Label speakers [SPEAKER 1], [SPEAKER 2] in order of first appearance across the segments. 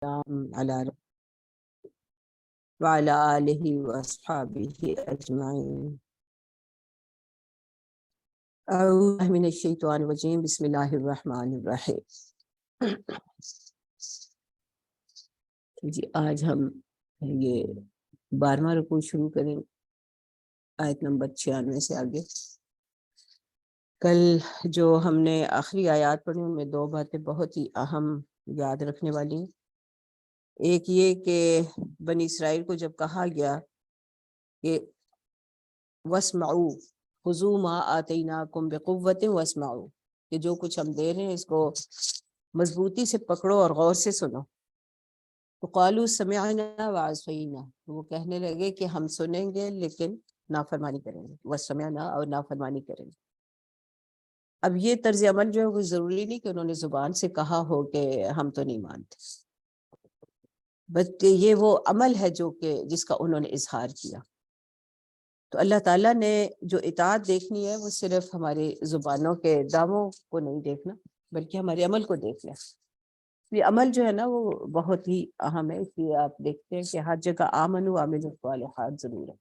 [SPEAKER 1] السلام علی وعلی آلہ واصحابہ اجمعین۔ اعوذ من الشیطان الرجیم، بسم اللہ الرحمن الرحیم۔ جی آج ہم یہ 12واں رکوع شروع کریں، آیت نمبر 96 سے آگے۔ کل جو ہم نے آخری آیات پڑھی ان میں دو باتیں بہت ہی اہم یاد رکھنے والی ہیں۔ ایک یہ کہ بنی اسرائیل کو جب کہا گیا کہ وَاسْمَعُوا خُذُوا مَا آتَيْنَاكُمْ بِقُوَّةٍ وَاسْمَعُوا، کہ جو کچھ ہم دے رہے ہیں اس کو مضبوطی سے پکڑو اور غور سے سنو۔ تو قالوا سمعنا وعصینا، وہ کہنے لگے کہ ہم سنیں گے لیکن نافرمانی کریں گے، وسمعنا اور نافرمانی کریں گے۔ اب یہ طرز عمل جو ہے وہ ضروری نہیں کہ انہوں نے زبان سے کہا ہو کہ ہم تو نہیں مانتے، بلکہ یہ وہ عمل ہے جو کہ جس کا انہوں نے اظہار کیا۔ تو اللہ تعالیٰ نے جو اطاعت دیکھنی ہے وہ صرف ہماری زبانوں کے دعووں کو نہیں دیکھنا بلکہ ہمارے عمل کو دیکھنا ہے۔ یہ عمل جو ہے نا وہ بہت ہی اہم ہے، اس لیے آپ دیکھتے ہیں کہ ہر جگہ آمنوا وعملوا الصالحات ضرور ہے۔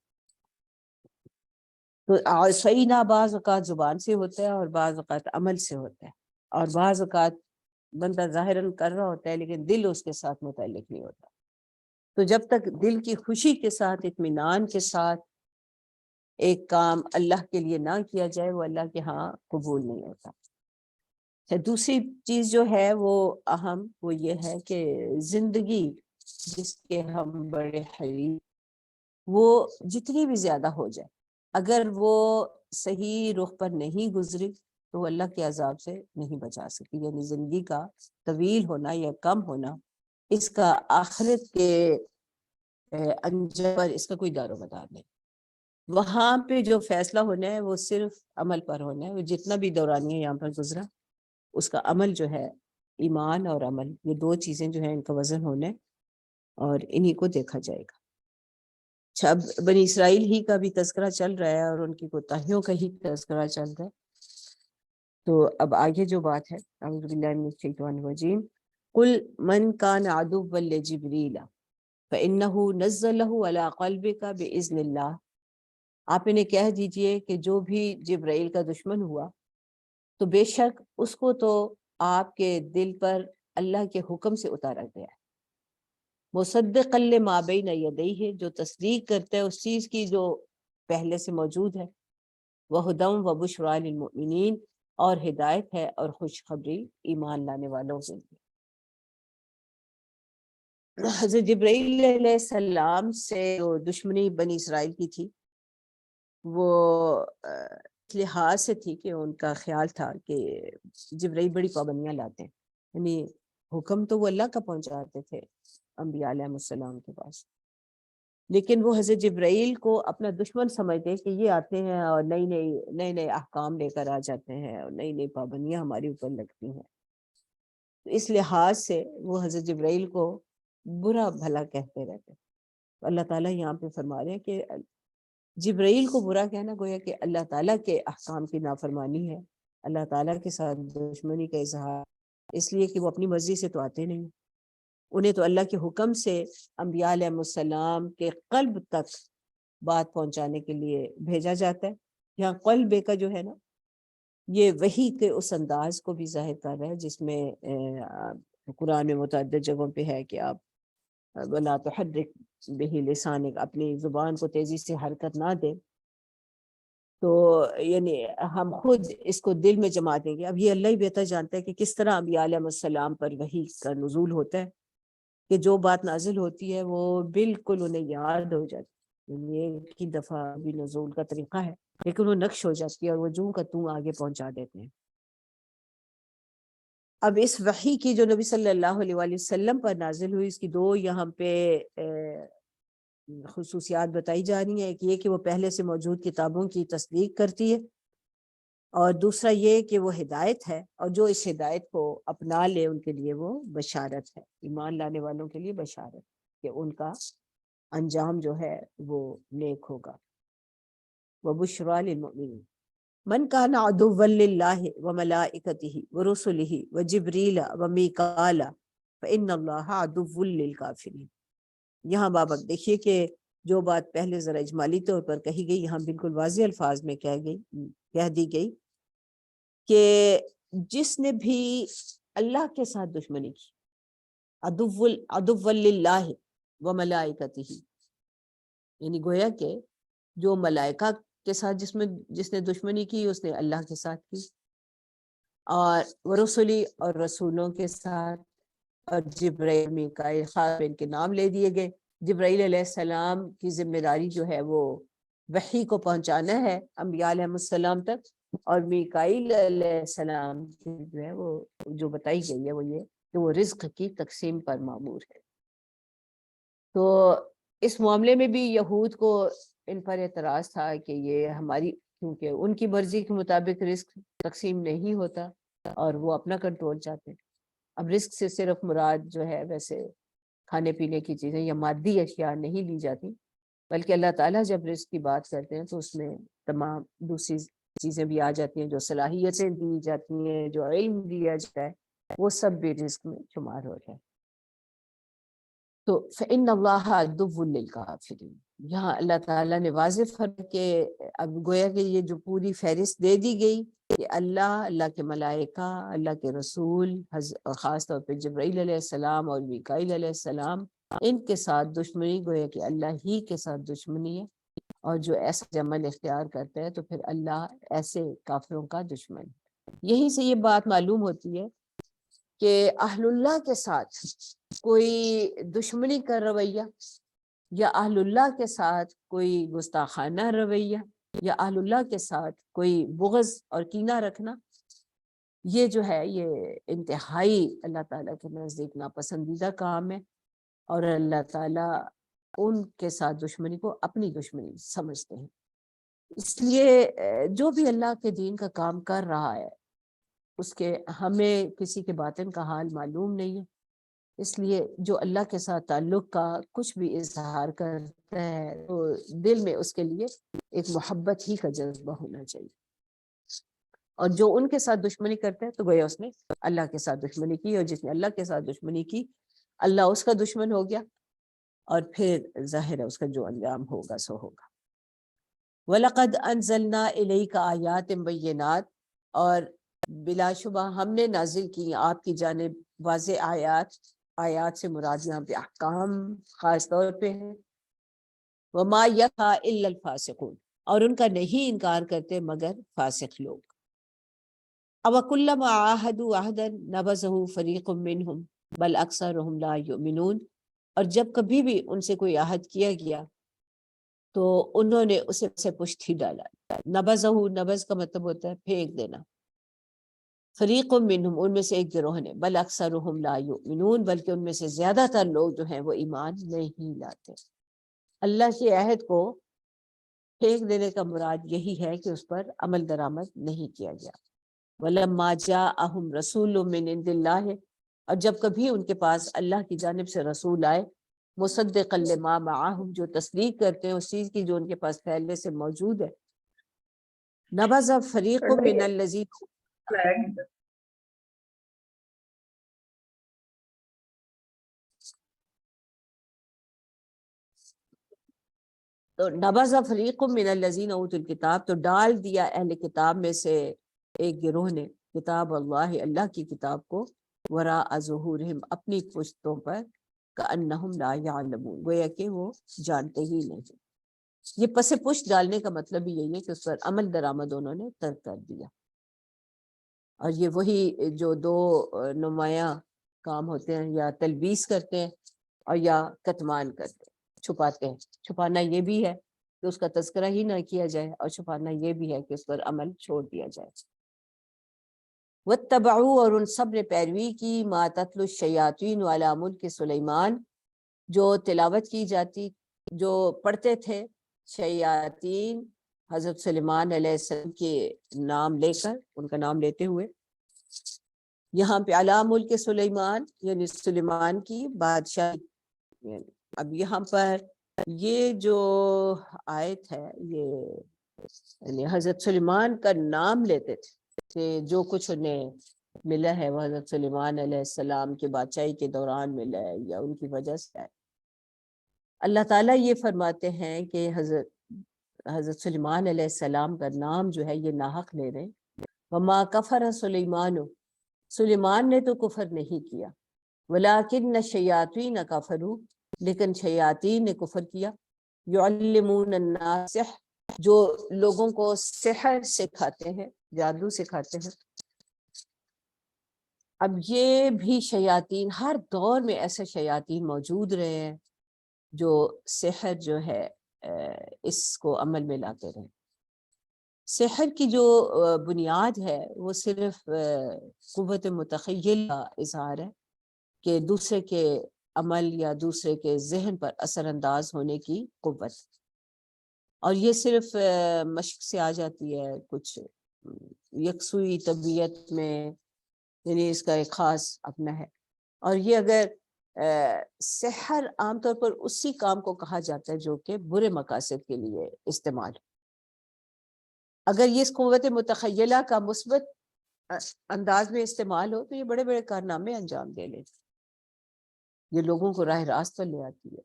[SPEAKER 1] تو سعینا بعض اوقات زبان سے ہوتا ہے اور بعض اوقات عمل سے ہوتا ہے، اور بعض اوقات بندہ ظاہراً کر رہا ہوتا ہے لیکن دل اس کے ساتھ متعلق نہیں ہوتا۔ تو جب تک دل کی خوشی کے ساتھ، اطمینان کے ساتھ ایک کام اللہ کے لیے نہ کیا جائے وہ اللہ کے ہاں قبول نہیں ہوتا۔ دوسری چیز جو ہے وہ اہم وہ یہ ہے کہ زندگی جس کے ہم بڑے حریف وہ جتنی بھی زیادہ ہو جائے، اگر وہ صحیح رخ پر نہیں گزری تو وہ اللہ کے عذاب سے نہیں بچا سکتی۔ یعنی زندگی کا طویل ہونا یا کم ہونا اس کا آخرت کے انجام پر اس کا کوئی دار و مدار نہیں۔ وہاں پہ جو فیصلہ ہونا ہے وہ صرف عمل پر ہونا ہے۔ وہ جتنا بھی دورانیہ یہاں پر گزرا اس کا عمل جو ہے، ایمان اور عمل، یہ دو چیزیں جو ہیں ان کا وزن ہونا ہے اور انہی کو دیکھا جائے گا۔ اچھا، اب بنی اسرائیل ہی کا بھی تذکرہ چل رہا ہے اور ان کی کوتاہیوں کا ہی تذکرہ چل رہا ہے۔ تو اب آگے جو بات ہے، اعوذ باللہ من الشیطان الرجیم، قل من کان عدوا لجبریل فإنہ نزلہ علی قلبک بإذن اللہ، آپ انہیں کہہ دیجئے کہ جو بھی جبرائیل کا دشمن ہوا تو بے شک اس کو تو آپ کے دل پر اللہ کے حکم سے اتارا گیا ہے، مصدقا لما بین یدیہ، جو تصدیق کرتا ہے اس چیز کی جو پہلے سے موجود ہے، وہدی وبشریٰ للمؤمنین، اور ہدایت ہے اور خوشخبری ایمان لانے والوں کے لیے۔ حضرت جبرائیل علیہ السلام سے جو دشمنی بنی اسرائیل کی تھی وہ اس لحاظ سے تھی کہ ان کا خیال تھا کہ جبرائیل بڑی پابندیاں لاتے ہیں، یعنی حکم تو وہ اللہ کا پہنچاتے تھے انبیاء علیہ السلام کے پاس، لیکن وہ حضرت جبرائیل کو اپنا دشمن سمجھتے کہ یہ آتے ہیں اور نئے احکام لے کر آ جاتے ہیں اور نئی نئی پابندیاں ہماری اوپر لگتی ہیں۔ تو اس لحاظ سے وہ حضرت جبرائیل کو برا بھلا کہتے رہتے۔ اللہ تعالیٰ یہاں پہ فرما رہے ہیں کہ جبرائیل کو برا کہنا گویا کہ اللہ تعالیٰ کے احکام کی نافرمانی ہے، اللہ تعالیٰ کے ساتھ دشمنی کا اظہار، اس لیے کہ وہ اپنی مرضی سے تو آتے نہیں، انہیں تو اللہ کے حکم سے انبیاء علیہ السلام کے قلب تک بات پہنچانے کے لیے بھیجا جاتا ہے۔ یہاں قلب کا جو ہے نا یہ وحی کے اس انداز کو بھی ظاہر کر رہا ہے جس میں قرآن میں متعدد جگہوں پہ ہے کہ آپ وَلَا تُحَرِّكْ بِهِ لِسَانِكَ، اپنی زبان کو تیزی سے حرکت نہ دیں، تو یعنی ہم خود اس کو دل میں جما دیں گے۔ اب یہ اللہ ہی بہتر جانتا ہے کہ کس طرح انبیاء علیہ السلام پر وحی کا نزول ہوتا ہے، کہ جو بات نازل ہوتی ہے وہ بالکل انہیں یاد ہو جاتی ہے، یعنی ایک ہی دفعہ بھی نزول کا طریقہ ہے لیکن وہ نقش ہو جاتی ہے اور وہ جوں کا توں آگے پہنچا دیتے ہیں۔ اب اس وحی کی جو نبی صلی اللہ علیہ وآلہ وسلم پر نازل ہوئی اس کی دو یہاں پہ خصوصیات بتائی جا رہی ہیں۔ ایک یہ کہ وہ پہلے سے موجود کتابوں کی تصدیق کرتی ہے، اور دوسرا یہ کہ وہ ہدایت ہے، اور جو اس ہدایت کو اپنا لے ان کے لیے وہ بشارت ہے، ایمان لانے والوں کے لیے بشارت کہ ان کا انجام جو ہے وہ نیک ہوگا۔ وَبُشْرَىٰ لِلْمُؤْمِنِينَ من كان عدوا لله وملائكته ورسله وجبريل وميكال فإن اللہ عدو للکافرین۔ یہاں بابک دیکھیے کہ جو بات پہلے ذرا اجمالی طور پر کہی گئی یہاں بالکل واضح الفاظ میں کہہ دی گئی کہ جس نے بھی اللہ کے ساتھ دشمنی کی، عدو للہ و ملائکتہ، یعنی گویا کہ جو ملائکہ کے ساتھ جس نے دشمنی کی اس نے اللہ کے ساتھ کی، اور ورسلی اور رسولوں کے ساتھ، اور جبرائیل میکائیل خاص ان کے نام لے دیے گئے۔ جبرائیل علیہ السلام کی ذمہ داری جو ہے وہ وحی کو پہنچانا ہے انبیاء علیہ السلام تک، اور میکائیل علیہ السلام کی جو ہے وہ جو بتائی گئی ہے وہ یہ کہ وہ رزق کی تقسیم پر مامور ہے۔ تو اس معاملے میں بھی یہود کو ان پر اعتراض تھا کہ یہ ہماری، کیونکہ ان کی مرضی کے مطابق رزق تقسیم نہیں ہوتا اور وہ اپنا کنٹرول چاہتے ہیں۔ اب رزق سے صرف مراد جو ہے ویسے کھانے پینے کی چیزیں یا مادی اشیاء نہیں لی جاتی، بلکہ اللہ تعالیٰ جب رزق کی بات کرتے ہیں تو اس میں تمام دوسری چیزیں بھی آ جاتی ہیں، جو صلاحیتیں دی جاتی ہیں، جو علم دیا جاتا ہے، وہ سب بھی رزق میں شمار ہو جائے۔ تو فإن اللہ عدو للکافرین، یہاں اللہ تعالیٰ نے واضح فرق کہ اب گویا کہ یہ جو پوری فہرست دے دی گئی کہ اللہ کے ملائکہ، اللہ کے رسول، اور خاص طور پہ جبرائیل علیہ السلام اور میکائیل علیہ السلام، ان کے ساتھ دشمنی گویا کہ اللہ ہی کے ساتھ دشمنی ہے، اور جو ایسا عمل اختیار کرتا ہے تو پھر اللہ ایسے کافروں کا دشمن ہے۔ یہیں سے یہ بات معلوم ہوتی ہے کہ اہل اللہ کے ساتھ کوئی دشمنی کا رویہ، یا اہل اللہ کے ساتھ کوئی گستاخانہ رویہ، یا اہل اللہ کے ساتھ کوئی بغض اور کینہ رکھنا، یہ جو ہے یہ انتہائی اللہ تعالیٰ کے نزدیک ناپسندیدہ کام ہے، اور اللہ تعالیٰ ان کے ساتھ دشمنی کو اپنی دشمنی سمجھتے ہیں۔ اس لیے جو بھی اللہ کے دین کا کام کر رہا ہے اس کے ہمیں کسی کے باطن کا حال معلوم نہیں ہے، اس لیے جو اللہ کے ساتھ تعلق کا کچھ بھی اظہار کرتا ہے تو دل میں اس کے لیے ایک محبت ہی کا جذبہ ہونا چاہیے، اور جو ان کے ساتھ دشمنی کرتا ہے تو گویا اس نے اللہ کے ساتھ دشمنی کی، اور جس نے اللہ کے ساتھ دشمنی کی اللہ اس کا دشمن ہو گیا، اور پھر ظاہر ہے اس کا جو انجام ہوگا سو ہوگا۔ وَلَقَدْ أَنزَلْنَا إِلَيْكَ آيَاتٍ بَيِّنَاتٍ، اور بلا شبہ ہم نے نازل کی آپ کی جانب واضح آیات، آیات سے مراد یہاں پہ احکام خاص طور پہ ہیں۔ وَمَا يَخَا إِلَّا الْفَاسِقُونَ، اور ان کا نہیں انکار کرتے مگر فاسق لوگ۔ أَوَكُلَّمَا عَاهَدُوا عَهْدًا نَبَذَهُ فَرِيقٌ مِّنْهُمْ بَلْ أَكْثَرُهُمْ لَا يُؤْمِنُونَ، اور جب کبھی بھی ان سے کوئی عہد کیا گیا تو انہوں نے اسے پشت ہی ڈالا۔ نبذہ، نبذ کا مطلب ہوتا ہے پھینک دینا۔ فریق منہم، ان میں سے ایک گروہ نے، بل اکثرہم لا یؤمنون، بلکہ ان میں سے زیادہ تر لوگ جو ہیں وہ ایمان نہیں لاتے۔ اللہ کے عہد کو پھینک دینے کا مراد یہی ہے کہ اس پر عمل درآمد نہیں کیا گیا۔ وَلَمَّا جَاءَهُمْ رَسُولٌ مِّنْ عِندِ اللَّهِ، اور جب کبھی ان کے پاس اللہ کی جانب سے رسول آئے، مصدقا لما معہم، جو تصدیق کرتے ہیں اس چیز کی جو ان کے پاس پہلے سے موجود ہے، نبذ فریق من الذین، تو نبذ فریق من الذین اوتوا الکتاب، تو ڈال دیا اہل کتاب میں سے ایک گروہ نے کتاب اللہ، اللہ کی کتاب کو، وراء ظہورہم، اپنی پشتوں پر، کأنہم لا یعلمون، گویا کہ وہ جانتے ہی نہیں۔ یہ پس پشت ڈالنے کا مطلب بھی یہی ہے کہ اس پر عمل درآمد انہوں نے ترک کر دیا، اور یہ وہی جو دو نمایاں کام ہوتے ہیں، یا تلبیس کرتے ہیں اور یا کتمان کرتے ہیں، چھپاتے ہیں۔ چھپانا یہ بھی ہے کہ اس کا تذکرہ ہی نہ کیا جائے، اور چھپانا یہ بھی ہے کہ اس پر عمل چھوڑ دیا جائے۔ واتبعوا، اور ان سب نے پیروی کی، ما تتلو الشیاطین علی ملک سلیمان، جو تلاوت کی جاتی، جو پڑھتے تھے شیاطین حضرت سلیمان علیہ السلام کے نام لے کر، ان کا نام لیتے ہوئے، یہاں پہ علی ملک سلیمان یعنی سلیمان کی بادشاہ۔ اب یہاں پر یہ جو آیت ہے یہ یعنی حضرت سلیمان کا نام لیتے تھے کہ جو کچھ انہیں ملا ہے وہ حضرت سلیمان علیہ السلام کے بادشاہی کے دوران ملا ہے یا ان کی وجہ سے ہے؟ اللہ تعالیٰ یہ فرماتے ہیں کہ حضرت سلیمان علیہ السلام کا نام جو ہے یہ ناحق لے رہے ہیں. وما کفر سلیمان، سلیمان نے تو کفر نہیں کیا، ولیکن الشیاطین کفروا، لیکن شیاطین نے کفر کیا. یعلمون الناس سحر، جو لوگوں کو سحر سکھاتے ہیں، جادو سکھاتے ہیں. اب یہ بھی شیاطین، ہر دور میں ایسے شیاطین موجود رہے ہیں جو سحر جو ہے اس کو عمل میں لاتے رہے. سحر کی جو بنیاد ہے وہ صرف قوت متخیل کا اظہار ہے کہ دوسرے کے عمل یا دوسرے کے ذہن پر اثر انداز ہونے کی قوت، اور یہ صرف مشق سے آ جاتی ہے، کچھ یکسوئی طبیعت میں، یعنی اس کا ایک خاص اپنا ہے. اور یہ اگر سحر عام طور پر اسی کام کو کہا جاتا ہے جو کہ برے مقاصد کے لیے استعمال. اگر یہ اس قوت متخیلہ کا مثبت انداز میں استعمال ہو تو یہ بڑے بڑے کارنامے انجام دے لیتے. یہ لوگوں کو راہ راست پر لے آتی ہے.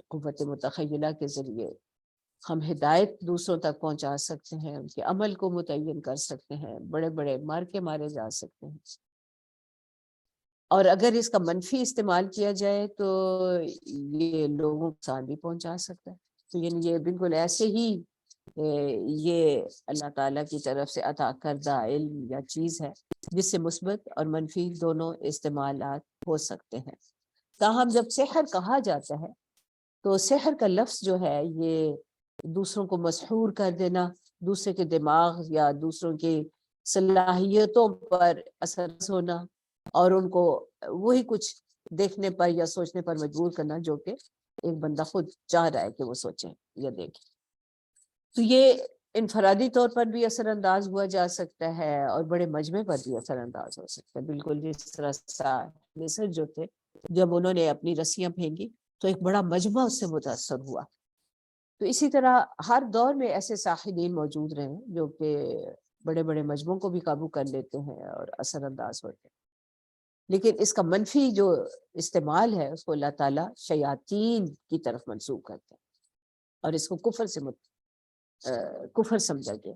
[SPEAKER 1] قوت متخیلہ کے ذریعے ہم ہدایت دوسروں تک پہنچا سکتے ہیں، ان کے عمل کو متعین کر سکتے ہیں، بڑے بڑے مارکے مارے جا سکتے ہیں. اور اگر اس کا منفی استعمال کیا جائے تو یہ لوگوں کو نقصان بھی پہنچا سکتا ہے. تو یعنی یہ بالکل ایسے ہی یہ اللہ تعالیٰ کی طرف سے عطا کردہ علم یا چیز ہے جس سے مثبت اور منفی دونوں استعمالات ہو سکتے ہیں. تاہم جب سحر کہا جاتا ہے تو سحر کا لفظ جو ہے یہ دوسروں کو مسحور کر دینا، دوسرے کے دماغ یا دوسروں کی صلاحیتوں پر اثر ہونا اور ان کو وہی کچھ دیکھنے پر یا سوچنے پر مجبور کرنا جو کہ ایک بندہ خود چاہ رہا ہے کہ وہ سوچے یا دیکھے. تو یہ انفرادی طور پر بھی اثر انداز ہوا جا سکتا ہے اور بڑے مجمع پر بھی اثر انداز ہو سکتا ہے. بالکل جس طرح مصر جو تھے جب انہوں نے اپنی رسیاں پھینکی تو ایک بڑا مجمع اس سے متاثر ہوا. تو اسی طرح ہر دور میں ایسے ساحرین موجود رہے ہیں جو کہ بڑے بڑے مجموعوں کو بھی قابو کر لیتے ہیں اور اثر انداز ہوتے ہیں. لیکن اس کا منفی جو استعمال ہے اس کو اللہ تعالیٰ شیاطین کی طرف منسوب کرتے ہیں اور اس کو کفر سمجھا گیا.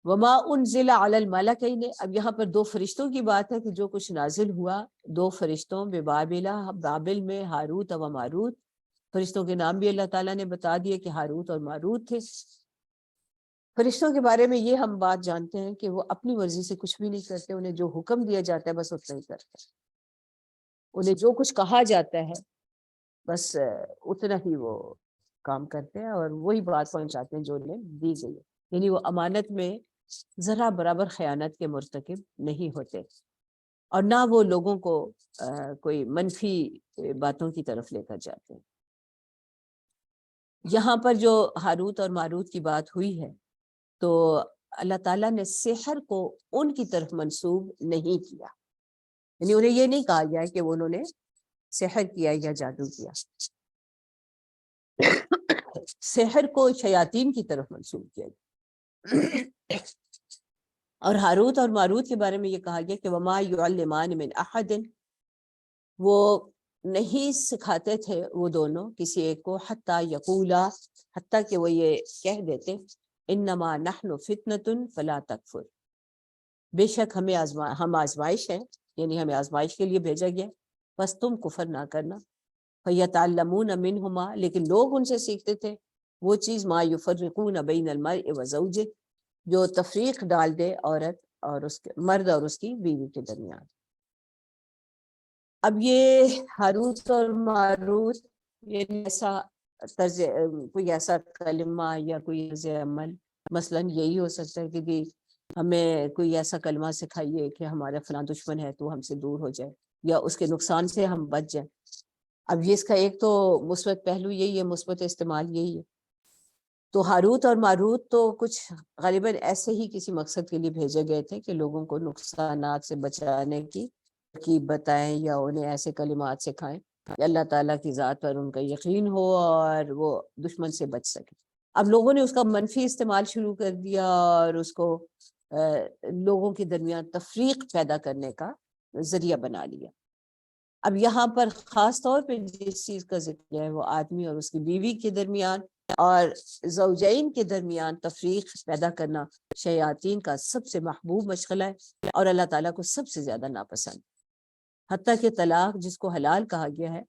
[SPEAKER 1] وما انزل علی الملکین، اب یہاں پر دو فرشتوں کی بات ہے کہ جو کچھ نازل ہوا دو فرشتوں بابل میں، ہاروت و ماروت. فرشتوں کے نام بھی اللہ تعالیٰ نے بتا دیے کہ ہاروت اور ماروت تھے. فرشتوں کے بارے میں یہ ہم بات جانتے ہیں کہ وہ اپنی مرضی سے کچھ بھی نہیں کرتے، انہیں جو حکم دیا جاتا ہے بس اتنا ہی کرتے ہیں. انہیں جو کچھ کہا جاتا ہے بس اتنا ہی وہ کام کرتے ہیں اور وہی بات پہنچاتے ہیں جو انہیں دی گئی ہے. یعنی وہ امانت میں ذرا برابر خیانت کے مرتکب نہیں ہوتے اور نہ وہ لوگوں کو کوئی منفی باتوں کی طرف لے کر جاتے ہیں. یہاں پر جو ہاروت اور ماروت کی بات ہوئی ہے تو اللہ تعالیٰ نے سحر کو ان کی طرف منسوب نہیں کیا، یعنی انہیں یہ نہیں کہا گیا کہ وہ انہوں نے سحر کیا یا جادو کیا. سحر کو شیاطین کی طرف منسوب کیا گیا. اور ہاروت اور ماروت کے بارے میں یہ کہا گیا کہ وما یعلمان من احد، وہ نہیں سکھاتے تھے وہ دونوں کسی ایک کو، حتیٰ یقولا، حتیٰ کہ وہ یہ کہہ دیتے انما نحن فتنۃ فلا تکفر، بے شک ہم آزمائش ہیں، یعنی ہمیں آزمائش کے لیے بھیجا گیا، بس تم کفر نہ کرنا. فیتعلمون منہما، لیکن لوگ ان سے سیکھتے تھے وہ چیز ما یفرقون بین المرء وزوجہ، جو تفریق ڈال دے عورت اور اس کے مرد اور اس کی بیوی کے درمیان. اب یہ ہاروت اور ماروت یہ ایسا طرز کوئی ایسا کلمہ یا کوئی طرز عمل مثلاً یہی ہو سکتا ہے کہ ہمیں کوئی ایسا کلمہ سکھائیے کہ ہمارا فلاں دشمن ہے تو ہم سے دور ہو جائے یا اس کے نقصان سے ہم بچ جائیں. اب یہ اس کا ایک تو مثبت پہلو یہی ہے، مثبت استعمال یہی ہے. تو ہاروت اور ماروت تو کچھ غالباً ایسے ہی کسی مقصد کے لیے بھیجے گئے تھے کہ لوگوں کو نقصانات سے بچانے کی بتائیں یا انہیں ایسے کلمات سکھائیں کہ اللہ تعالیٰ کی ذات پر ان کا یقین ہو اور وہ دشمن سے بچ سکے. اب لوگوں نے اس کا منفی استعمال شروع کر دیا اور اس کو لوگوں کے درمیان تفریق پیدا کرنے کا ذریعہ بنا لیا۔ اب یہاں پر خاص طور پہ جس چیز کا ذکر ہے وہ آدمی اور اس کی بیوی کے درمیان اور زوجین کے درمیان تفریق پیدا کرنا شیاطین کا سب سے محبوب مشغلہ ہے اور اللہ تعالیٰ کو سب سے زیادہ ناپسند۔ حتیٰ کہ طلاق جس کو حلال کہا گیا ہے،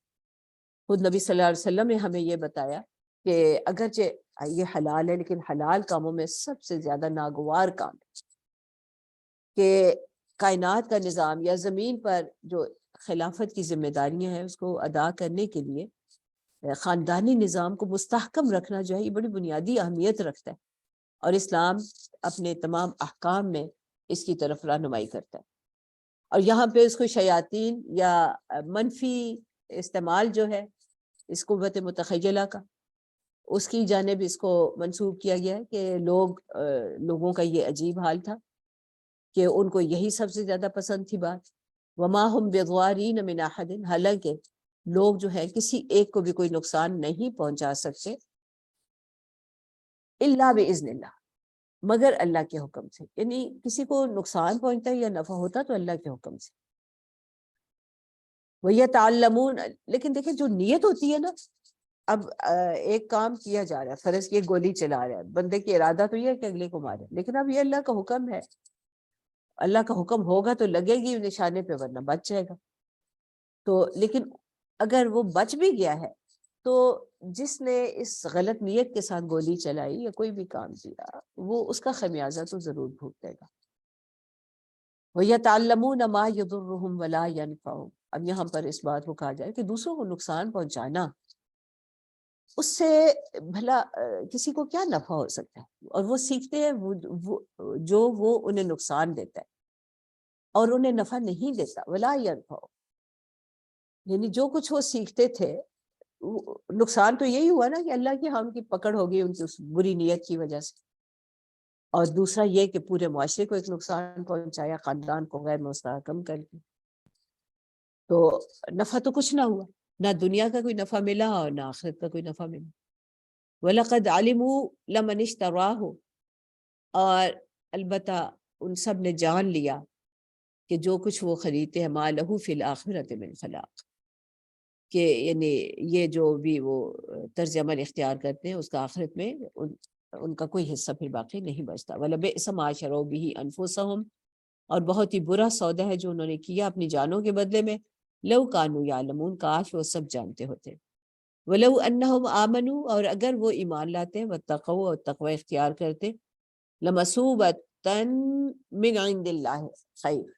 [SPEAKER 1] خود نبی صلی اللہ علیہ وسلم نے ہمیں یہ بتایا کہ اگرچہ یہ حلال ہے لیکن حلال کاموں میں سب سے زیادہ ناگوار کام ہے کہ کائنات کا نظام یا زمین پر جو خلافت کی ذمہ داریاں ہیں اس کو ادا کرنے کے لیے خاندانی نظام کو مستحکم رکھنا جو ہے یہ بڑی بنیادی اہمیت رکھتا ہے، اور اسلام اپنے تمام احکام میں اس کی طرف رہنمائی کرتا ہے۔ اور یہاں پہ اس کو شیاطین یا منفی استعمال جو ہے اس قوت متخیلہ کا، اس کی جانب اس کو منسوب کیا گیا ہے کہ لوگوں کا یہ عجیب حال تھا کہ ان کو یہی سب سے زیادہ پسند تھی بات، وما ہم بضارین من احد، حالانکہ لوگ جو ہے کسی ایک کو بھی کوئی نقصان نہیں پہنچا سکتے الا باذن اللہ، مگر اللہ کے حکم سے، یعنی کسی کو نقصان پہنچتا ہے یا نفع ہوتا تو اللہ کے حکم سے۔ وَيَتَعَلَّمُونَ، لیکن دیکھیں جو نیت ہوتی ہے نا، اب ایک کام کیا جا رہا ہے، فرض یہ گولی چلا رہا ہے، بندے کی ارادہ تو یہ ہے کہ اگلے کو مارے، لیکن اب یہ اللہ کا حکم ہے، اللہ کا حکم ہوگا تو لگے گی نشانے پہ ورنہ بچ جائے گا۔ تو لیکن اگر وہ بچ بھی گیا ہے تو جس نے اس غلط نیت کے ساتھ گولی چلائی یا کوئی بھی کام کیا وہ اس کا خمیازہ تو ضرور بھگتے گا۔ وَيَتَعَلَّمُونَ مَا يَضُرُّهُمْ وَلَا يَنْفَعُهُمْ، اب یہاں پر اس بات کو کہا جائے کہ دوسروں کو نقصان پہنچانا، اس سے بھلا کسی کو کیا نفع ہو سکتا ہے، اور وہ سیکھتے ہیں جو وہ انہیں نقصان دیتا ہے اور انہیں نفع نہیں دیتا، وَلَا يَنْفَعُهُمْ، یعنی جو کچھ وہ سیکھتے تھے نقصان تو یہی ہوا نا کہ اللہ کی ہم کی پکڑ ہو گئی ان کی اس بری نیت کی وجہ سے، اور دوسرا یہ کہ پورے معاشرے کو ایک نقصان پہنچایا، خاندان کو غیر مستحکم کر کے، تو نفع تو کچھ نہ ہوا، نہ دنیا کا کوئی نفع ملا اور نہ آخرت کا کوئی نفع ملا۔ وَلَقَدْ عَلِمُوا لَمَنِ اشْتَرَاهُ، اور البتہ ان سب نے جان لیا کہ جو کچھ وہ خریدتے ہیں، مَا لَهُ فِي الْآخِرَةِ مِنْ خَلَاقٍ، کہ یعنی یہ جو بھی وہ طرز عمل اختیار کرتے ہیں اس کا آخرت میں ان کا کوئی حصہ پھر باقی نہیں بچتا۔ وَلَبِئْسَ مَا شَرَوْا بِهِ أَنفُسَهُمْ، اور بہت ہی برا سودا ہے جو انہوں نے کیا اپنی جانوں کے بدلے میں، لَوْ كَانُوا يَعْلَمُونَ، کاش وہ سب جانتے ہوتے۔ وَلَوْ أَنَّهُمْ آمَنُوا، اور اگر وہ ایمان لاتے واتقوا، اور تقوی اختیار کرتے، لَمَثُوبَةً مِّنْ عِندِ اللَّهِ خَيْرٌ،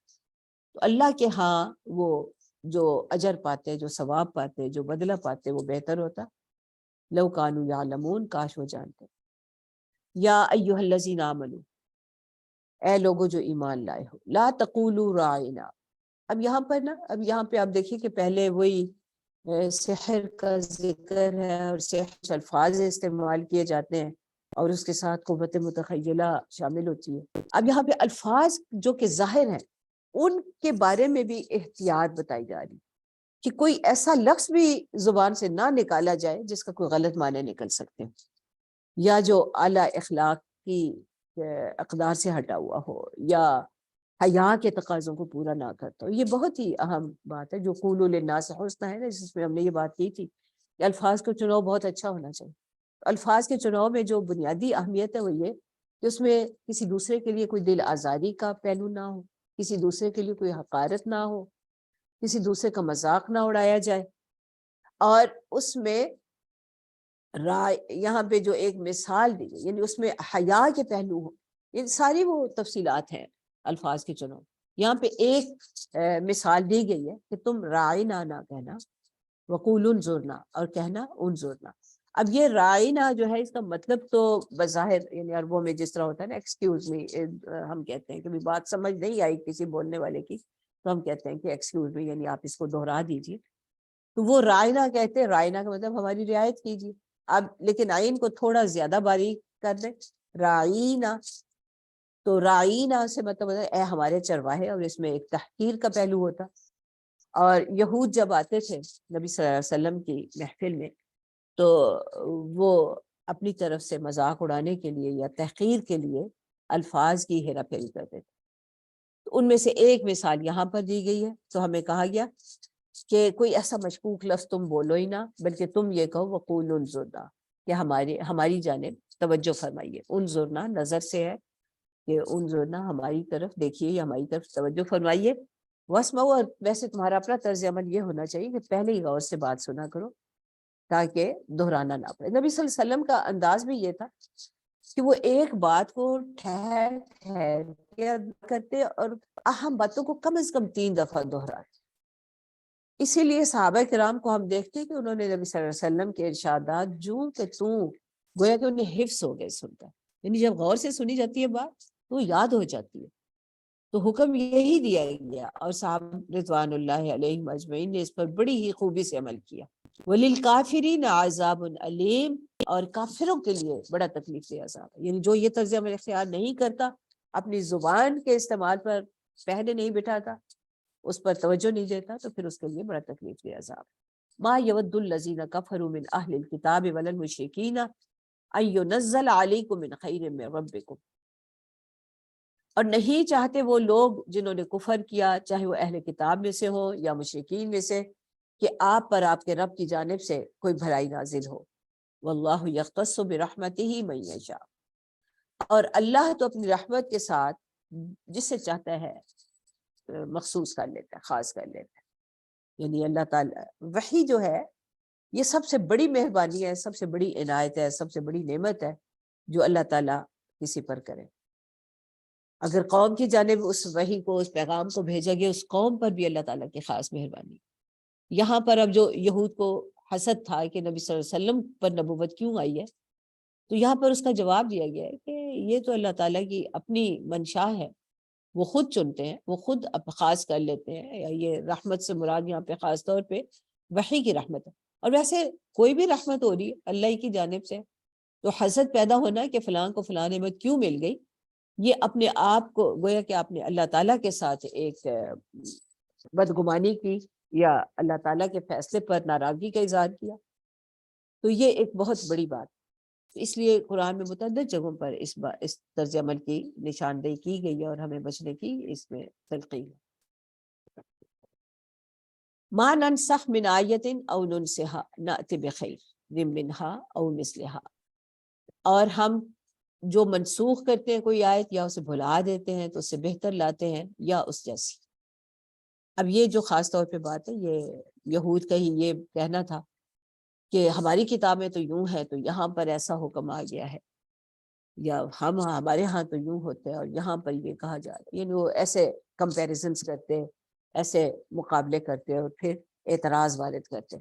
[SPEAKER 1] تو اللہ کے ہاں وہ جو اجر پاتے، جو ثواب پاتے، جو بدلہ پاتے وہ بہتر ہوتا۔ لو کانوا یعلمون، کاش وہ جانتے۔ یا ایھا الذین آمنوا، اے لوگوں جو ایمان لائے ہو، لا تقولوا راعنا، اب یہاں پر یہاں پہ آپ دیکھیے کہ پہلے وہی سحر کا ذکر ہے اور سحر الفاظ استعمال کیے جاتے ہیں اور اس کے ساتھ قوت متخیلہ شامل ہوتی ہے۔ اب یہاں پہ الفاظ جو کہ ظاہر ہیں ان کے بارے میں بھی احتیاط بتائی جا رہی کہ کوئی ایسا لفظ بھی زبان سے نہ نکالا جائے جس کا کوئی غلط معنی نکل سکتے ہیں، یا جو اعلیٰ اخلاق کی اقدار سے ہٹا ہوا ہو، یا حیا کے تقاضوں کو پورا نہ کرتا ہو۔ یہ بہت ہی اہم بات ہے جو قولوا للناس حسنا ہے نا، جس میں ہم نے یہ بات کی تھی کہ الفاظ کا چناؤ بہت اچھا ہونا چاہیے۔ الفاظ کے چناؤ میں جو بنیادی اہمیت ہے وہ یہ کہ اس میں کسی دوسرے کے لیے کوئی دل آزاری کا پہلو نہ ہو، کسی دوسرے کے لیے کوئی حقارت نہ ہو، کسی دوسرے کا مذاق نہ اڑایا جائے، اور اس میں یہاں پہ جو ایک مثال دی گئی یعنی اس میں حیا کے پہلو ہو، یہ ساری وہ تفصیلات ہیں الفاظ کے چناؤ۔ یہاں پہ ایک مثال دی گئی ہے کہ تم رائنا نہ کہنا، وقول انظرنا، اور کہنا انظرنا۔ اب یہ رائنا جو ہے اس کا مطلب تو بظاہر یعنی عربوں میں جس طرح ہوتا ہے نا ایکسکیوز می، ہم کہتے ہیں کہ بات سمجھ نہیں آئی کسی بولنے والے کی تو ہم کہتے ہیں کہ ایکسکیوز می، یعنی آپ اس کو دہرا دیجیے، تو وہ رائنا کہتے ہیں۔ رائنا کا مطلب ہماری رعایت کیجیے۔ اب لیکن آئین کو تھوڑا زیادہ باریک کر دیں، رائنا، تو رائنا سے مطلب اے ہمارے چرواہے، اور اس میں ایک تحقیر کا پہلو ہوتا۔ اور یہود جب آتے تھے نبی صلی اللہ علیہ وسلم کی محفل میں تو وہ اپنی طرف سے مذاق اڑانے کے لیے یا تحقیر کے لیے الفاظ کی ہیرا پھیری کرتے تھے. ان میں سے ایک مثال یہاں پر دی گئی ہے. تو ہمیں کہا گیا کہ کوئی ایسا مشکوک لفظ تم بولو ہی نہ، بلکہ تم یہ کہو وقولوا انظرنا، کہ ہماری جانب توجہ فرمائیے. انظرنا نظر سے ہے کہ انظرنا ہماری طرف دیکھیے یا ہماری طرف توجہ فرمائیے. واسمعوا، اور ویسے تمہارا اپنا طرز عمل یہ ہونا چاہیے کہ پہلے ہی غور سے بات سنا کرو تاکہ دہرانا نہ پڑے. نبی صلی اللہ علیہ وسلم کا انداز بھی یہ تھا کہ وہ ایک بات کو ٹھہر ٹھہر کے کرتے اور اہم باتوں کو کم از کم 3 دفعہ دہراتے. اسی لیے صحابہ کرام کو ہم دیکھتے ہیں کہ انہوں نے نبی صلی اللہ علیہ وسلم کے ارشادات جوں کہ توں گویا کہ انہیں حفظ ہو گئے سنتا. یعنی جب غور سے سنی جاتی ہے بات تو یاد ہو جاتی ہے. تو حکم یہی دیا گیا اور صحابہ رضوان اللہ علیہم اجمعین نے اس پر بڑی ہی خوبی سے عمل کیا. وَلِلْكَافِرِينَ عَذَابٌ أَلِيمٌ، اور کافروں کے لیے بڑا تکلیف دہ عذاب ہے. یعنی جو یہ طرز عمل اختیار نہیں کرتا، اپنی زبان کے استعمال پر پہلے نہیں بٹھاتا، اس پر توجہ نہیں دیتا، تو پھر اس کے لیے بڑا تکلیف دہ عذاب. ما یود الذین کفروا من اہل الکتاب ولا المشرکین ان ینزل علیکم من خیر من ربکم، اور نہیں چاہتے وہ لوگ جنہوں نے کفر کیا، چاہے وہ اہل کتاب میں سے ہو یا مشرکین میں سے، کہ آپ پر آپ کے رب کی جانب سے کوئی بھلائی نازل ہو. واللہ یختص برحمتہ من یشاء، اور اللہ تو اپنی رحمت کے ساتھ جس سے چاہتا ہے مخصوص کر لیتا ہے، خاص کر لیتا ہے. یعنی اللہ تعالیٰ وحی جو ہے یہ سب سے بڑی مہربانی ہے، سب سے بڑی عنایت ہے، سب سے بڑی نعمت ہے جو اللہ تعالیٰ کسی پر کرے. اگر قوم کی جانب اس وحی کو، اس پیغام کو بھیجا گیا، اس قوم پر بھی اللہ تعالیٰ کی خاص مہربانی. یہاں پر اب جو یہود کو حسد تھا کہ نبی صلی اللہ علیہ وسلم پر نبوت کیوں آئی ہے، تو یہاں پر اس کا جواب دیا گیا ہے کہ یہ تو اللہ تعالیٰ کی اپنی منشا ہے، وہ خود چنتے ہیں، وہ خود خاص کر لیتے ہیں. یہ رحمت سے مراد یہاں پہ خاص طور پہ وحی کی رحمت ہے. اور ویسے کوئی بھی رحمت ہو رہی ہے اللہ کی جانب سے، تو حسد پیدا ہونا کہ فلاں کو فلاں نعمت کیوں مل گئی، یہ اپنے آپ کو گویا کہ آپ نے اللہ تعالیٰ کے ساتھ ایک بدگمانی کی یا اللہ تعالیٰ کے فیصلے پر ناراضگی کا اظہار کیا. تو یہ ایک بہت بڑی بات. اس لیے قرآن میں متعدد جگہوں پر اس طرز عمل کی نشاندہی کی گئی ہے اور ہمیں بچنے کی اس میں تلقین ہے. ما ننسخ من آیت او ننسها نأتی بخیر منها او مثلها، اور ہم جو منسوخ کرتے ہیں کوئی آیت یا اسے بھلا دیتے ہیں تو اس سے بہتر لاتے ہیں یا اس جیسی. اب یہ جو خاص طور پہ بات ہے، یہ یہود کا ہی یہ کہنا تھا کہ ہماری کتابیں تو یوں ہے تو یہاں پر ایسا حکم آ گیا ہے، یا ہمارے ہاں تو یوں ہوتے ہیں اور یہاں پر یہ کہا جا رہا ہے. یعنی وہ ایسے کمپیریزنس کرتے، ایسے مقابلے کرتے اور پھر اعتراض وارد کرتے.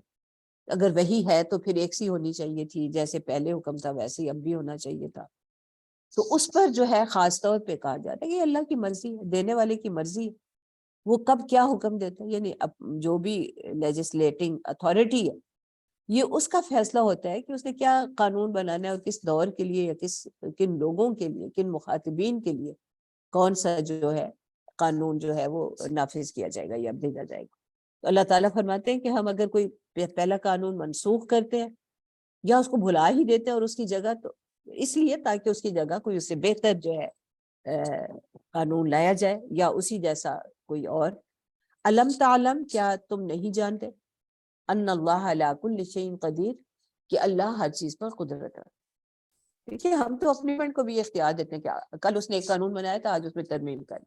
[SPEAKER 1] اگر وہی ہے تو پھر ایک سی ہونی چاہیے تھی، جیسے پہلے حکم تھا ویسے ہی اب بھی ہونا چاہیے تھا. تو اس پر جو ہے خاص طور پہ کہا جاتا ہے کہ یہ اللہ کی مرضی ہے، دینے والے کی مرضی ہے، وہ کب کیا حکم دیتا ہے. یعنی اب جو بھی لیجسلیٹنگ اتھارٹی ہے یہ اس کا فیصلہ ہوتا ہے کہ اس نے کیا قانون بنانا ہے اور کس دور کے لیے یا کن لوگوں کے لیے، کن مخاطبین کے لیے کون سا جو ہے قانون جو ہے وہ نافذ کیا جائے گا یا بھیجا جائے گا. تو اللہ تعالیٰ فرماتے ہیں کہ ہم اگر کوئی پہلا قانون منسوخ کرتے ہیں یا اس کو بھلا ہی دیتے ہیں اور اس کی جگہ، تو اس لیے تاکہ اس کی جگہ کوئی اس سے بہتر جو ہے قانون لایا جائے یا اسی جیسا کوئی اور. الم تعلم، کیا تم نہیں جانتے، ان اللہ علی کل شیء قدیر، کہ اللہ ہر چیز پر قدرت ہے. دیکھیے ہم تو اپنے فرینڈ کو بھی اختیار دیتے ہیں کہ کل اس نے ایک قانون بنایا تھا آج اس میں ترمیم کر.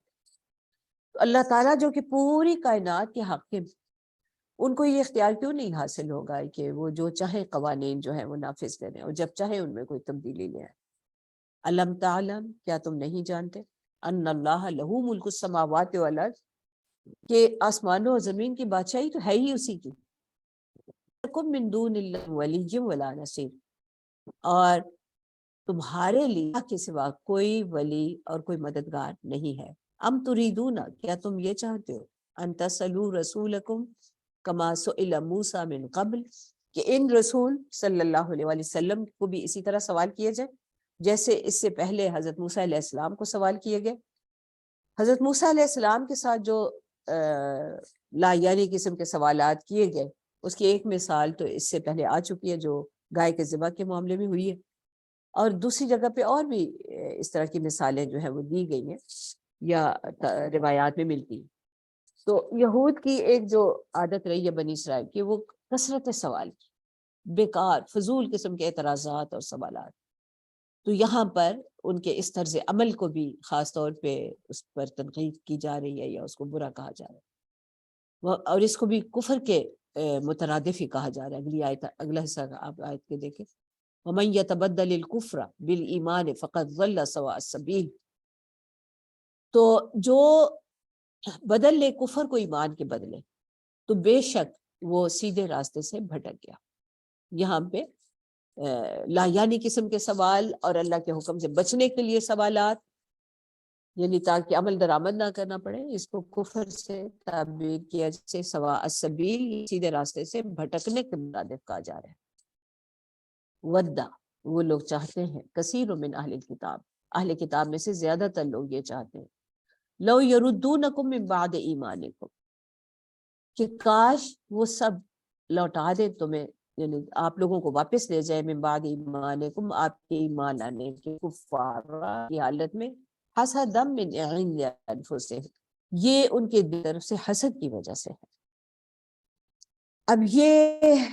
[SPEAKER 1] تو اللہ تعالیٰ جو کہ پوری کائنات کے حاکم، ان کو یہ اختیار کیوں نہیں حاصل ہوگا کہ وہ جو چاہے قوانین جو ہیں وہ نافذ کریں اور جب چاہے ان میں کوئی تبدیلی لے آئیں. الم تعلم، کیا تم نہیں جانتے، ان اللہ لہ ملک السماوات والارض، کہ آسمانوں اور زمین کی بادشاہی تو ہے ہی اسی کی. لکم من دون اللہ ولی ولا نصیر، اور تمہارے لیے اللہ کے سوا کوئی ولی اور کوئی مددگار نہیں ہے. ام تریدون، کیا تم یہ چاہتے ہو، ان تسلوا رسولکم کما سئل موسیٰ من قبل، کہ ان رسول صلی اللہ علیہ وسلم کو بھی اسی طرح سوال کیے جائے جیسے اس سے پہلے حضرت موسیٰ علیہ السلام کو سوال کیے گئے. حضرت موسیٰ علیہ السلام کے ساتھ جو لا یعنی قسم کے سوالات کیے گئے، اس کی ایک مثال تو اس سے پہلے آ چکی ہے جو گائے کے ذبح کے معاملے میں ہوئی ہے. اور دوسری جگہ پہ اور بھی اس طرح کی مثالیں جو ہیں وہ دی گئی ہیں یا روایات میں ملتی ہیں۔ تو یہود کی ایک جو عادت رہی ہے بنی اسرائیل کی، وہ کثرت سوال کی، بیکار فضول قسم کے اعتراضات اور سوالات۔ تو یہاں پر ان کے اس طرز عمل کو بھی خاص طور پہ اس پر تنقید کی جا رہی ہے یا اس کو برا کہا جا رہا ہے، اور اس کو بھی کفر کے مترادف ہی کہا جا رہا ہے۔ اگلی آیت، اگلا حصہ آپ آیت کے دیکھیں، وَمَن يَتَبَدَّلِ الْكُفْرَ بِالْإِيمَانِ فَقَدْ ضَلَّ سَوَاءَ السَّبِيلِ، تو جو بدل لے کفر کو ایمان کے بدلے تو بے شک وہ سیدھے راستے سے بھٹک گیا۔ یہاں پہ لا یعنی قسم کے سوال اور اللہ کے حکم سے بچنے کے لیے سوالات، یعنی تاکہ عمل درآمد نہ کرنا پڑے، اس کو کفر سے تعبیر کیا جیسے سواء السبیل، سیدھے راستے سے بھٹکنے کے مرادف کہا جا رہا ہے۔ ودا، وہ لوگ چاہتے ہیں، کثیر من اہل کتاب، اہل کتاب میں سے زیادہ تر لوگ یہ چاہتے ہیں، لو یردونکم من بعد ایمانکم، کہ کاش وہ سب لوٹا دیں تمہیں، یعنی آپ لوگوں کو واپس لے جائے، من بعد ایمانکم، آپ کے ایمان لانے کے، کفارا کی حالت میں، حسدا من عند انفسہم، یہ ان کے طرف سے حسد کی وجہ سے ہے۔ اب یہ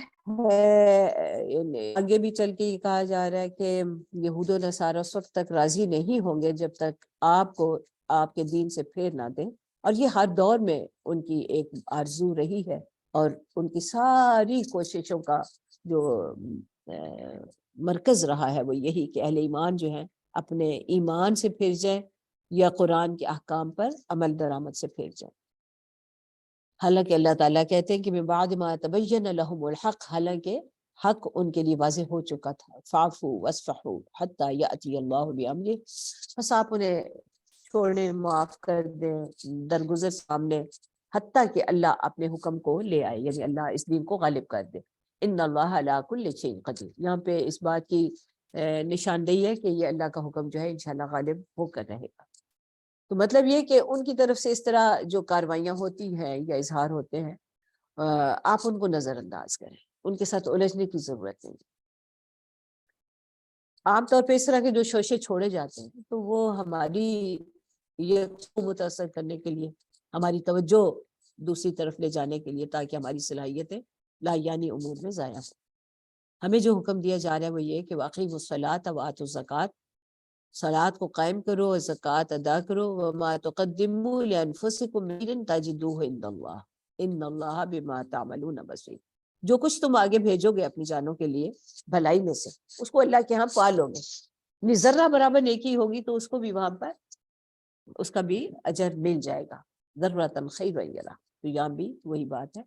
[SPEAKER 1] آگے بھی چل کے یہ کہا جا رہا ہے کہ یہود و نصارہ اس وقت تک راضی نہیں ہوں گے جب تک آپ کو آپ کے دین سے پھیر نہ دیں، اور یہ ہر دور میں ان کی ایک آرزو رہی ہے، اور ان کی ساری کوششوں کا جو مرکز رہا ہے وہ یہی کہ اہل ایمان جو ہیں اپنے ایمان سے پھر جائیں یا قرآن کے احکام پر عمل درآمد سے پھر جائیں۔ حالانکہ اللہ تعالیٰ کہتے ہیں کہ من بعد ما تبین لهم الحق، حالانکہ حق ان کے لیے واضح ہو چکا تھا، فاعفوا واصفحوا حتی یأتی اللہ بامرہ، بس آپ انہیں چھوڑنے، معاف کر دیں، درگزر سامنے، حتیٰ کہ اللہ اپنے حکم کو لے آئے، یعنی اللہ اس دین کو غالب کر دے۔ ان اللہ علی کل شیء قدیر، یہاں پہ اس بات کی نشاندہی ہے کہ یہ اللہ کا حکم جو ہے انشاءاللہ غالب ہو کر رہے گا۔ تو مطلب یہ کہ ان کی طرف سے اس طرح جو کاروائیاں ہوتی ہیں یا اظہار ہوتے ہیں، آپ ان کو نظر انداز کریں، ان کے ساتھ الجھنے کی ضرورت نہیں۔ عام طور پہ اس طرح کے جو شوشے چھوڑے جاتے ہیں تو وہ ہماری یہ متاثر کرنے کے لیے، ہماری توجہ دوسری طرف لے جانے کے لیے، تاکہ ہماری صلاحیتیں لایانی امور میں ضائع ہوں۔ ہمیں جو حکم دیا جا رہا ہے وہ یہ کہ واقعی الصلاۃ وآتوا الزکوٰۃ، صلات کو قائم کرو اور زکوٰۃ ادا کرو، وما تقدموا لانفسکم من خیر تجدوہ عند اللہ ان اللہ بما تعملون بصیر، جو کچھ تم آگے بھیجو گے اپنی جانوں کے لیے بھلائی میں سے، اس کو اللہ کے ہاں پا لو گے، یعنی ذرہ برابر نیکی ہوگی تو اس کو بھی وہاں پر اس کا بھی اجر مل جائے گا، ذرۃ خیر یرا۔ تو یہاں بھی وہی بات ہے،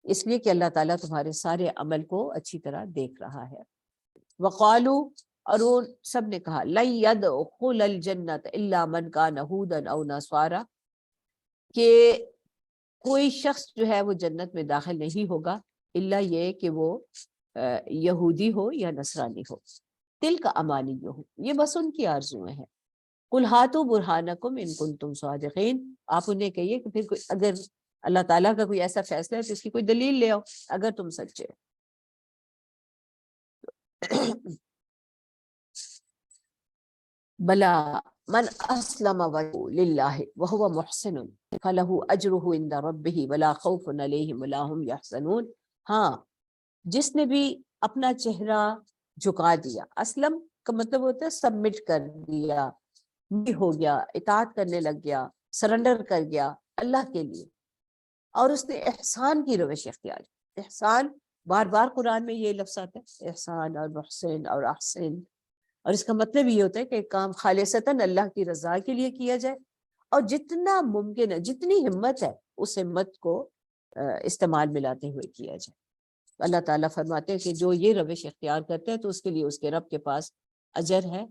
[SPEAKER 1] اس لیے کہ اللہ تعالیٰ تمہارے سارے عمل کو اچھی طرح دیکھ رہا ہے۔ وقالو، اور وہ سب نے کہا، لن يدخل الجنت الا من كان هودا او نصارا، کہ کوئی شخص جو ہے وہ جنت میں داخل نہیں ہوگا الا یہ کہ وہ یہودی ہو یا نصرانی ہو، تلک امانیہم، یہ بس ان کی آرزویں ہیں، قل ہاتوا برہانکم ان کنتم صادقین، آپ انہیں کہیے کہ پھر کوئی اگر اللہ تعالیٰ کا کوئی ایسا فیصلہ ہے تو اس کی کوئی دلیل لے آؤ اگر تم سچے ہو۔ بلا من اسلم وجهه للہ وهو محسن فله اجره عند ربه ولا خوف علیہم ولا هم يحزنون، ہاں جس نے بھی اپنا چہرہ جھکا دیا، اسلم کا مطلب ہوتا ہے سبمٹ کر دیا، ہو گیا، اطاعت کرنے لگ گیا، سرنڈر کر گیا اللہ کے لیے، اور اس نے احسان کی روش اختیار کی۔ احسان بار بار قرآن میں یہ لفظ آتا ہے، احسان اور محسن اور احسن، اور اس کا مطلب یہ ہوتا ہے کہ کام خالصتاً اللہ کی رضا کے لیے کیا جائے، اور جتنا ممکن ہے، جتنی ہمت ہے، اس ہمت کو استعمال میں لاتے ہوئے کیا جائے۔ اللہ تعالیٰ فرماتے ہیں کہ جو یہ روش اختیار کرتے ہیں تو اس کے لیے اس کے رب کے پاس اجر ہے،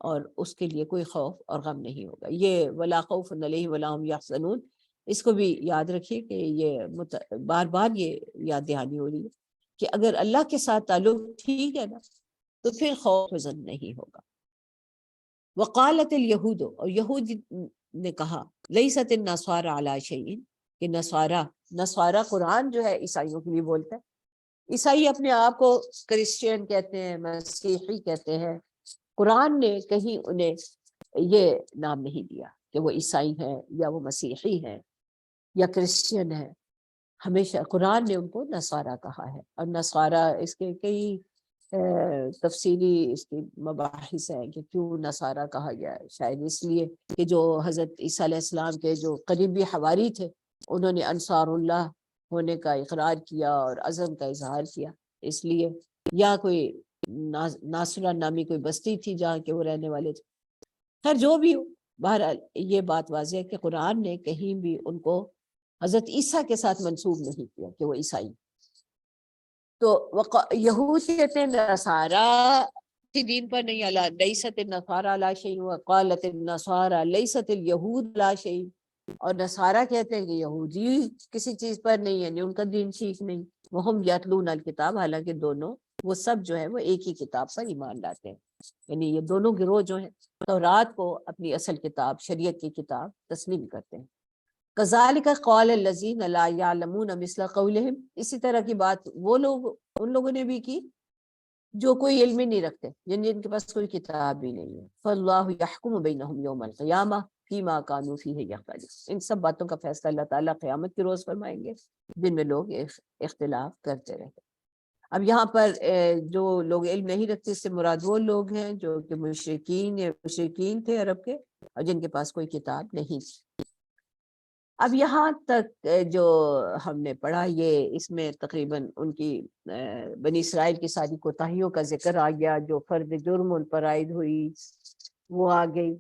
[SPEAKER 1] اور اس کے لیے کوئی خوف اور غم نہیں ہوگا۔ یہ ولا خوف علیہم ولا هم یحزنون، اس کو بھی یاد رکھیے کہ یہ بار بار یہ یاد دہانی ہو رہی ہے کہ اگر اللہ کے ساتھ تعلق ٹھیک ہے نا تو پھر خوف حزن نہیں ہوگا۔ وقالت الیہود، اور یہود نے کہا، لیست النصارى علی شیء، کہ نصارہ قرآن جو ہے عیسائیوں کے لیے بولتا ہے، عیسائی اپنے آپ کو کرسچین کہتے ہیں، مسیحی کہتے ہیں، قرآن نے کہیں انہیں یہ نام نہیں دیا کہ وہ عیسائی ہیں یا وہ مسیحی ہیں یا کرسچین ہیں. ہمیشہ قرآن نے ان کو نصارہ کہا ہے، اور نصارہ اس کے کئی تفصیلی اس کی مباحث ہیں کہ کیوں نصارہ کہا گیا ہے. شاید اس لیے کہ جو حضرت عیسیٰ علیہ السلام کے جو قریبی حواری تھے انہوں نے انصار اللہ ہونے کا اقرار کیا اور عزم کا اظہار کیا، اس لیے، یا کوئی ناصرہ نامی کوئی بستی تھی جہاں کے وہ رہنے والے تھے. خیر جو بھی ہو، بہرحال یہ بات واضح ہے کہ قرآن نے کہیں بھی ان کو حضرت عیسیٰ کے ساتھ منسوب نہیں کیا کہ وہ عیسائی. تو یہود کہتے ہیں نصارہ کی دین پر نہیں، لیست النصارى علی شیء وقالت النصارى لیست الیہود علی شیء، اور نصارہ کہتے ہیں کہ یہودی کسی چیز پر نہیں، یعنی ان کا دین ٹھیک نہیں. وہم یتلون الکتاب، حالانکہ دونوں وہ سب جو ہے وہ ایک ہی کتاب پر ایمان لاتے ہیں. یعنی یہ دونوں گروہ جو ہیں تورات کو اپنی اصل کتاب، شریعت کی کتاب تسلیم کرتے ہیں. کذالک قال الذین لا یعلمون مثل قولہم، اسی طرح کی بات وہ لوگ ان لوگوں نے بھی کی جو کوئی علم ہی نہیں رکھتے، یعنی جن کے پاس کوئی کتاب بھی نہیں ہے. فاللہ یحکم بینہم یوم القیامہ فیما کانوا فیہ یختلفون، ان سب باتوں کا فیصلہ اللہ تعالیٰ قیامت کے روز فرمائیں گے جن میں لوگ اختلاف کرتے رہتے. اب یہاں پر جو لوگ علم نہیں رکھتے اس سے مراد وہ لوگ ہیں جو کہ مشرکین تھے عرب کے، اور جن کے پاس کوئی کتاب نہیں تھی. اب یہاں تک جو ہم نے پڑھا یہ اس میں تقریباً ان کی بنی اسرائیل کی ساری کوتاہیوں کا ذکر آ گیا، جو فرد جرم ان پر عائد ہوئی وہ آ گئی،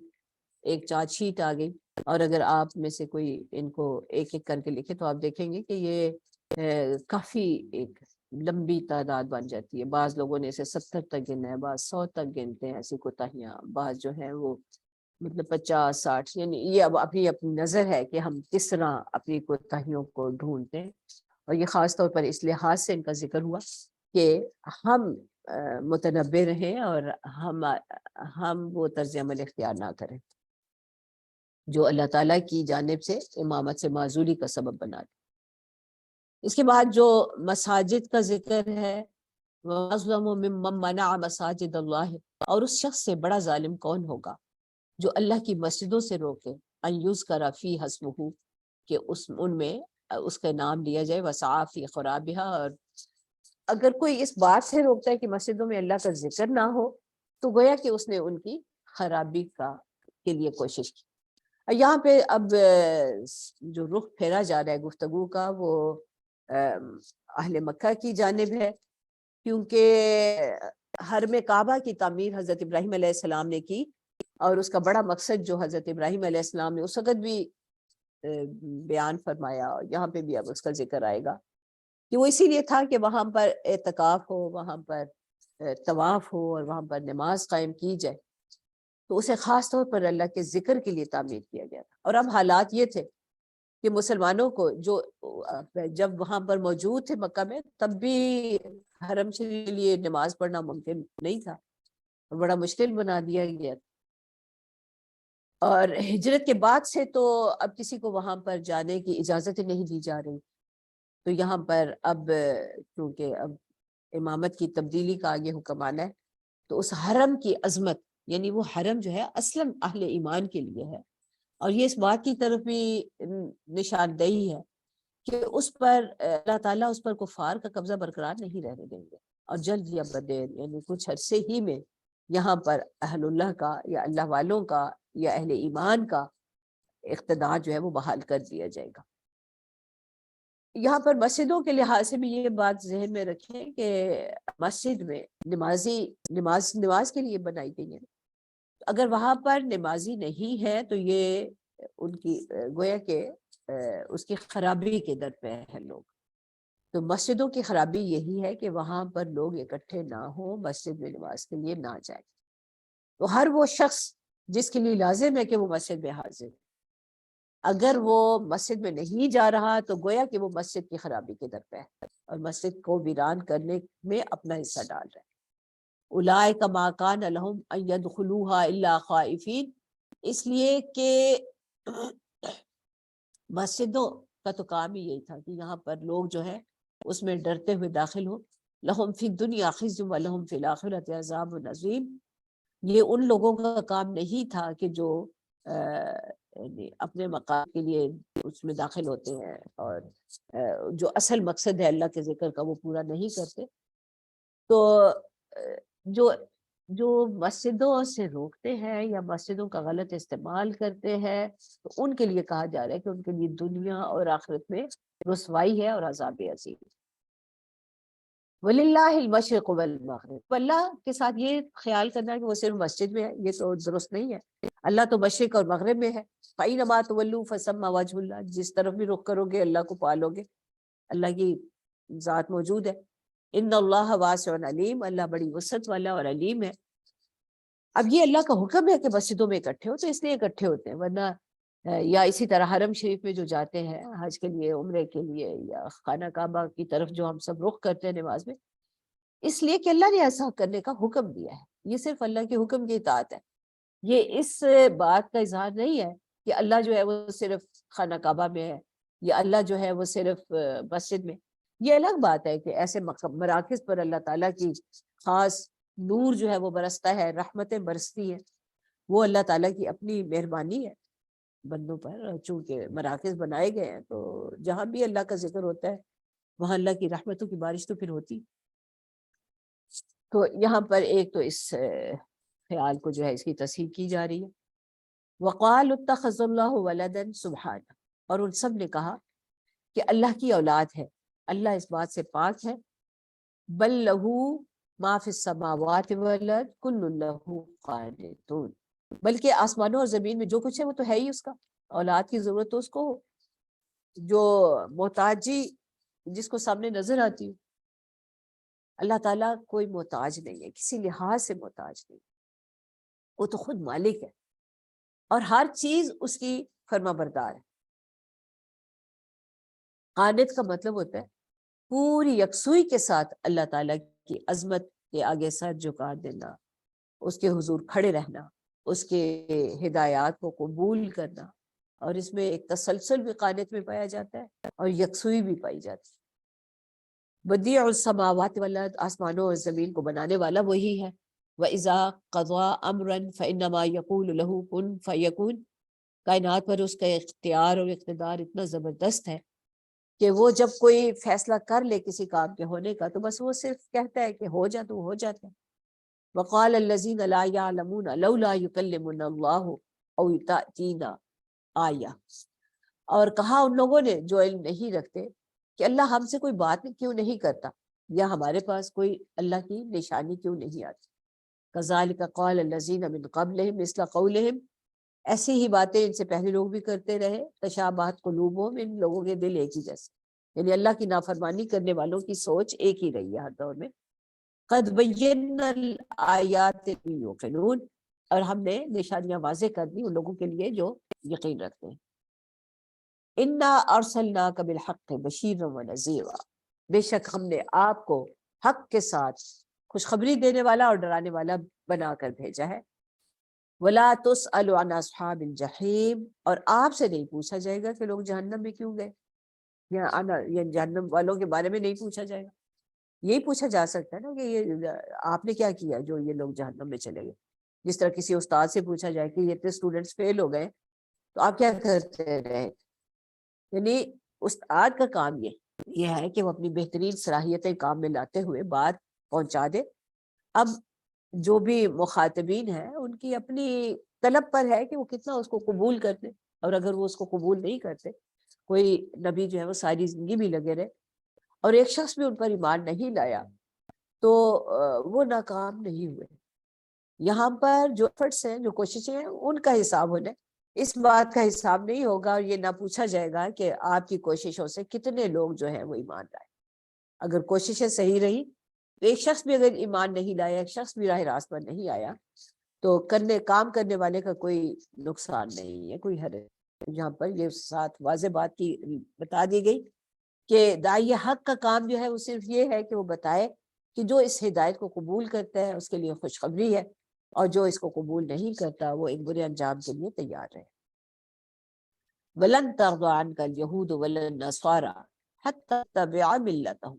[SPEAKER 1] ایک چارج شیٹ آ گئی. اور اگر آپ میں سے کوئی ان کو ایک ایک کر کے لکھے تو آپ دیکھیں گے کہ یہ کافی ایک لمبی تعداد بن جاتی ہے. بعض لوگوں نے اسے 70 تک گنا ہے، بعض 100 تک گنتے ہیں ایسی کوتاہیاں، بعض جو ہیں وہ مطلب 50-60. یعنی یہ اب اپنی نظر ہے کہ ہم کس طرح اپنی کوتاہیوں کو ڈھونڈتے ہیں. اور یہ خاص طور پر اس لحاظ سے ان کا ذکر ہوا کہ ہم متنبع رہیں اور ہم وہ طرز عمل اختیار نہ کریں جو اللہ تعالیٰ کی جانب سے امامت سے معزولی کا سبب بنا دے. اس کے بعد جو مساجد کا ذکر ہے، وَأَظْلَمُ مِمَّن مَنَعَ مَسَاجِدَ اللَّهِ، اور اس شخص سے بڑا ظالم کون ہوگا جو اللہ کی مسجدوں سے روکے، ان یذکر فیہا اسمہ، کہ ان میں اس کا نام لیا جائے، وسعی فی خرابہا، اور اگر کوئی اس بات سے روکتا ہے کہ مسجدوں میں اللہ کا ذکر نہ ہو تو گویا کہ اس نے ان کی خرابی کے لیے کوشش کی. یہاں پہ اب جو رخ پھیرا جا رہا ہے گفتگو کا وہ اہل مکہ کی جانب ہے، کیونکہ حرم کعبہ کی تعمیر حضرت ابراہیم علیہ السلام نے کی، اور اس کا بڑا مقصد جو حضرت ابراہیم علیہ السلام نے اس وقت بھی بیان فرمایا، اور یہاں پہ بھی اب اس کا ذکر آئے گا، کہ وہ اسی لیے تھا کہ وہاں پر اعتکاف ہو، وہاں پر طواف ہو، اور وہاں پر نماز قائم کی جائے. تو اسے خاص طور پر اللہ کے ذکر کے لیے تعمیر کیا گیا تھا. اور اب حالات یہ تھے کہ مسلمانوں کو جو جب وہاں پر موجود تھے مکہ میں، تب بھی حرم شریف کے لیے نماز پڑھنا ممکن نہیں تھا، بڑا مشکل بنا دیا گیا. اور ہجرت کے بعد سے تو اب کسی کو وہاں پر جانے کی اجازت نہیں دی جا رہی. تو یہاں پر اب کیونکہ اب امامت کی تبدیلی کا آگے حکم آنا ہے، تو اس حرم کی عظمت، یعنی وہ حرم جو ہے اصلاً اہل ایمان کے لیے ہے، اور یہ اس بات کی طرف بھی نشاندہی ہے کہ اس پر اللہ تعالیٰ اس پر کفار کا قبضہ برقرار نہیں رہنے دیں گے، اور جلد یا بدیر یعنی کچھ عرصے ہی میں یہاں پر اہل اللہ کا یا اللہ والوں کا یا اہل ایمان کا اقتدار جو ہے وہ بحال کر دیا جائے گا. یہاں پر مسجدوں کے لحاظ سے بھی یہ بات ذہن میں رکھیں کہ مسجد میں نماز کے لیے بنائی گئی ہے. اگر وہاں پر نمازی نہیں ہے تو یہ ان کی گویا کہ اس کی خرابی کے در پہ ہے لوگ. تو مسجدوں کی خرابی یہی ہے کہ وہاں پر لوگ اکٹھے نہ ہوں، مسجد میں نماز کے لیے نہ جائیں. تو ہر وہ شخص جس کے لیے لازم ہے کہ وہ مسجد میں حاضر، اگر وہ مسجد میں نہیں جا رہا تو گویا کہ وہ مسجد کی خرابی کے در پہ ہے اور مسجد کو ویران کرنے میں اپنا حصہ ڈال رہا ہے. اولئک ما کان لہم ان یدخلوها الا خائفین، اس لیے کہ مسجدوں کا تو کام ہی یہی تھا کہ یہاں پر لوگ جو ہے اس میں ڈرتے ہوئے داخل ہو. لہم فی الدنیا خزی ولہم فی الآخرۃ عذاب عظیم، یہ ان لوگوں کا کام نہیں تھا کہ جو یعنی اپنے مقام کے لیے اس میں داخل ہوتے ہیں اور جو اصل مقصد ہے اللہ کے ذکر کا وہ پورا نہیں کرتے. تو جو جو مسجدوں سے روکتے ہیں یا مسجدوں کا غلط استعمال کرتے ہیں تو ان کے لیے کہا جا رہا ہے کہ ان کے لیے دنیا اور آخرت میں رسوائی ہے اور عذاب عظیم. وَلِلَّهِ الْمَشْرِقُ وَالْمَغْرِبُ. اللہ کے ساتھ یہ خیال کرنا کہ وہ صرف مسجد میں ہے یہ تو درست نہیں ہے. اللہ تو مشرق اور مغرب میں ہے. فَأَيْنَمَا تُوَلُّوا فَثَمَّ وَجْهُ اللَّهِ. جس طرف بھی رخ کرو گے اللہ کو پالو گے, اللہ کی ذات موجود ہے. ان اللہ واسع علیم, اللہ بڑی وسعت والا اور علیم ہے. اب یہ اللہ کا حکم ہے کہ مسجدوں میں اکٹھے ہو تو اس لیے اکٹھے ہوتے ہیں, ورنہ یا اسی طرح حرم شریف میں جو جاتے ہیں حج کے لیے, عمرے کے لیے, یا خانہ کعبہ کی طرف جو ہم سب رخ کرتے ہیں نماز میں, اس لیے کہ اللہ نے ایسا کرنے کا حکم دیا ہے. یہ صرف اللہ کے حکم کی اطاعت ہے. یہ اس بات کا اظہار نہیں ہے کہ اللہ جو ہے وہ صرف خانہ کعبہ میں ہے یا اللہ جو ہے وہ صرف مسجد میں. یہ الگ بات ہے کہ ایسے مراکز پر اللہ تعالیٰ کی خاص نور جو ہے وہ برستا ہے, رحمتیں برستی ہیں. وہ اللہ تعالیٰ کی اپنی مہربانی ہے بندوں پر, چونکہ مراکز بنائے گئے ہیں تو جہاں بھی اللہ کا ذکر ہوتا ہے وہاں اللہ کی رحمتوں کی بارش تو پھر ہوتی. تو یہاں پر ایک تو اس خیال کو جو ہے اس کی تصحیح کی جا رہی ہے. وَقَالُ اتَّخَذَ اللَّهُ وَلَدًا سُبْحَانَهُ, اور ان سب نے کہا کہ اللہ کی اولاد ہے, اللہ اس بات سے پاک ہے. بل لہو ما فی السماوات والارض کل لہو قانتون, بلکہ آسمانوں اور زمین میں جو کچھ ہے وہ تو ہے ہی اس کا. اولاد کی ضرورت تو اس کو ہو, جو محتاجی جس کو سامنے نظر آتی ہو. اللہ تعالیٰ کوئی محتاج نہیں ہے, کسی لحاظ سے محتاج نہیں, وہ تو خود مالک ہے اور ہر چیز اس کی فرما بردار ہے. قانت کا مطلب ہوتا ہے پوری یکسوئی کے ساتھ اللہ تعالیٰ کی عظمت کے آگے سر جھکا دینا, اس کے حضور کھڑے رہنا, اس کے ہدایات کو قبول کرنا. اور اس میں ایک تسلسل بھی قانت میں پایا جاتا ہے اور یکسوئی بھی پائی جاتی ہے. بدیع السماوات والارض, آسمانوں اور زمین کو بنانے والا وہی ہے. وَإِذَا قَضَى أَمْرًا فَإِنَّمَا يَقُولُ لَهُ كُن فَيَكُونُ. کائنات پر اس کا اختیار اور اقتدار اتنا زبردست ہے کہ وہ جب کوئی فیصلہ کر لے کسی کام کے ہونے کا تو بس وہ صرف کہتا ہے کہ ہو جا تو ہو جاتا ہے. وَقَالَ الَّذِينَ لَا يَعْلَمُونَ لَوْلَا يُكَلِّمُنَا اللَّهُ أَوْ تَأْتِينَا آیَةٌ, اور کہا ان لوگوں نے جو علم نہیں رکھتے کہ اللہ ہم سے کوئی بات کیوں نہیں کرتا یا ہمارے پاس کوئی اللہ کی نشانی کیوں نہیں آتی. كَذَلِكَ قَالَ الَّذِينَ مِن قَبْلِهِمْ مِثْلَ قَوْلِهِمْ, ایسی ہی باتیں ان سے پہلے لوگ بھی کرتے رہے. تشابہت قلوبہم, ان لوگوں کے دل ایک ہی جیسے, یعنی اللہ کی نافرمانی کرنے والوں کی سوچ ایک ہی رہی ہے ہر دور میں. قد بینا الآیات لیوقنون, اور ہم نے نشانیاں واضح کر دی ان لوگوں کے لیے جو یقین رکھتے ہیں. انا ارسلناک بالحق بشیرا ونذیرا, بے شک ہم نے آپ کو حق کے ساتھ خوشخبری دینے والا اور ڈرانے والا بنا کر بھیجا ہے. ولا تسأل عن اصحاب الجحیم, اور آپ سے نہیں پوچھا جائے گا کہ لوگ جہنم میں کیوں گئے, یا جہنم والوں کے بارے میں نہیں پوچھا جائے گا. یہی پوچھا جا سکتا ہے نا کہ یہ آپ نے کیا کیا جو یہ لوگ جہنم میں چلے گئے. جس طرح کسی استاد سے پوچھا جائے کہ یہ اتنے اسٹوڈنٹس فیل ہو گئے تو آپ کیا کرتے رہے. یعنی استاد کا کام یہ ہے کہ وہ اپنی بہترین صلاحیتیں کام میں لاتے ہوئے بات پہنچا دے. اب جو بھی مخاطبین ہیں ان کی اپنی طلب پر ہے کہ وہ کتنا اس کو قبول کرتے, اور اگر وہ اس کو قبول نہیں کرتے, کوئی نبی جو ہے وہ ساری زندگی بھی لگے رہے اور ایک شخص بھی ان پر ایمان نہیں لایا تو وہ ناکام نہیں ہوئے. یہاں پر جو ایفرٹس ہیں, جو کوششیں ہیں, ان کا حساب ہونا ہے, اس بات کا حساب نہیں ہوگا. اور یہ نہ پوچھا جائے گا کہ آپ کی کوششوں سے کتنے لوگ جو ہیں وہ ایمان لائے. اگر کوششیں صحیح رہی, ایک شخص بھی اگر ایمان نہیں لایا, ایک شخص بھی راہ راست پر نہیں آیا, تو کام کرنے والے کا کوئی نقصان نہیں ہے, کوئی حرج. یہاں پر یہ ساتھ واضح بات کی بتا دی گئی کہ داعی حق کا کام جو ہے وہ صرف یہ ہے کہ وہ بتائے کہ جو اس ہدایت کو قبول کرتا ہے اس کے لیے خوشخبری ہے, اور جو اس کو قبول نہیں کرتا وہ ایک برے انجام کے لیے تیار ہے. وَلَن تَرْضَىٰ عَنْكَ الْيَهُودُ وَلَا النَّصَارَىٰ حَتَّىٰ تَتَّبِعَ مِلَّتَهُمْ,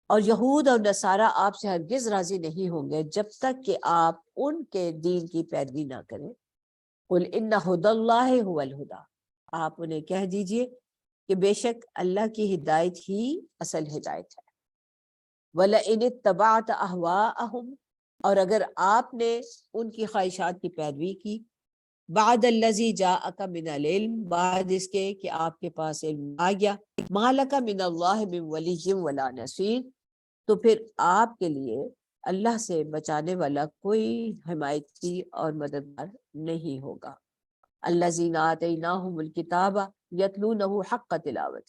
[SPEAKER 1] اور یہود اور نصارہ آپ سے ہرگز راضی نہیں ہوں گے جب تک کہ آپ ان کے دین کی پیروی نہ کریں۔ قل ان ھدی اللہ ھو الھدی، آپ انہیں کہہ دیجئے کہ بے شک اللہ کی ہدایت ہی اصل ہدایت ہے۔ وَلَئِنِ اتَّبَعْتَ أَهْوَاءَهُمْ، اور اگر آپ نے ان کی خواہشات کی پیروی کی، بعد الذی جاءک من العلم، بعد اس کے کہ آپ کے پاس علم آ گیا، ما لک من اللہ من ولی ولا نصیر، تو پھر آپ کے لیے اللہ سے بچانے والا کوئی حمایتی اور مددگار نہیں ہوگا۔ الذین آتیناہم الکتاب یتلونہ حق تلاوت،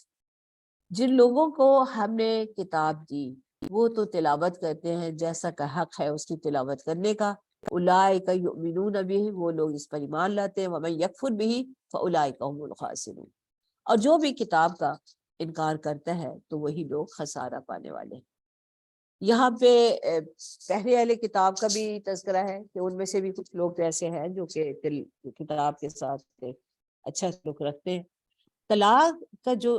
[SPEAKER 1] جن لوگوں کو ہم نے کتاب دی وہ تو تلاوت کرتے ہیں جیسا کہ حق ہے اس کی تلاوت کرنے کا۔ اولئک یؤمنون بہ، وہ لوگ اس پر ایمان لاتے ہیں۔ ومن یکفر بہ فاولئک هم الخاسرون، اور جو بھی کتاب کا انکار کرتا ہے تو وہی لوگ خسارہ پانے والے ہیں۔ یہاں پہ پہلے اہل کتاب کا بھی تذکرہ ہے کہ ان میں سے بھی کچھ لوگ ایسے ہیں جو کہ کتاب کے ساتھ اچھا سلوک رکھتے ہیں۔ طلاق کا جو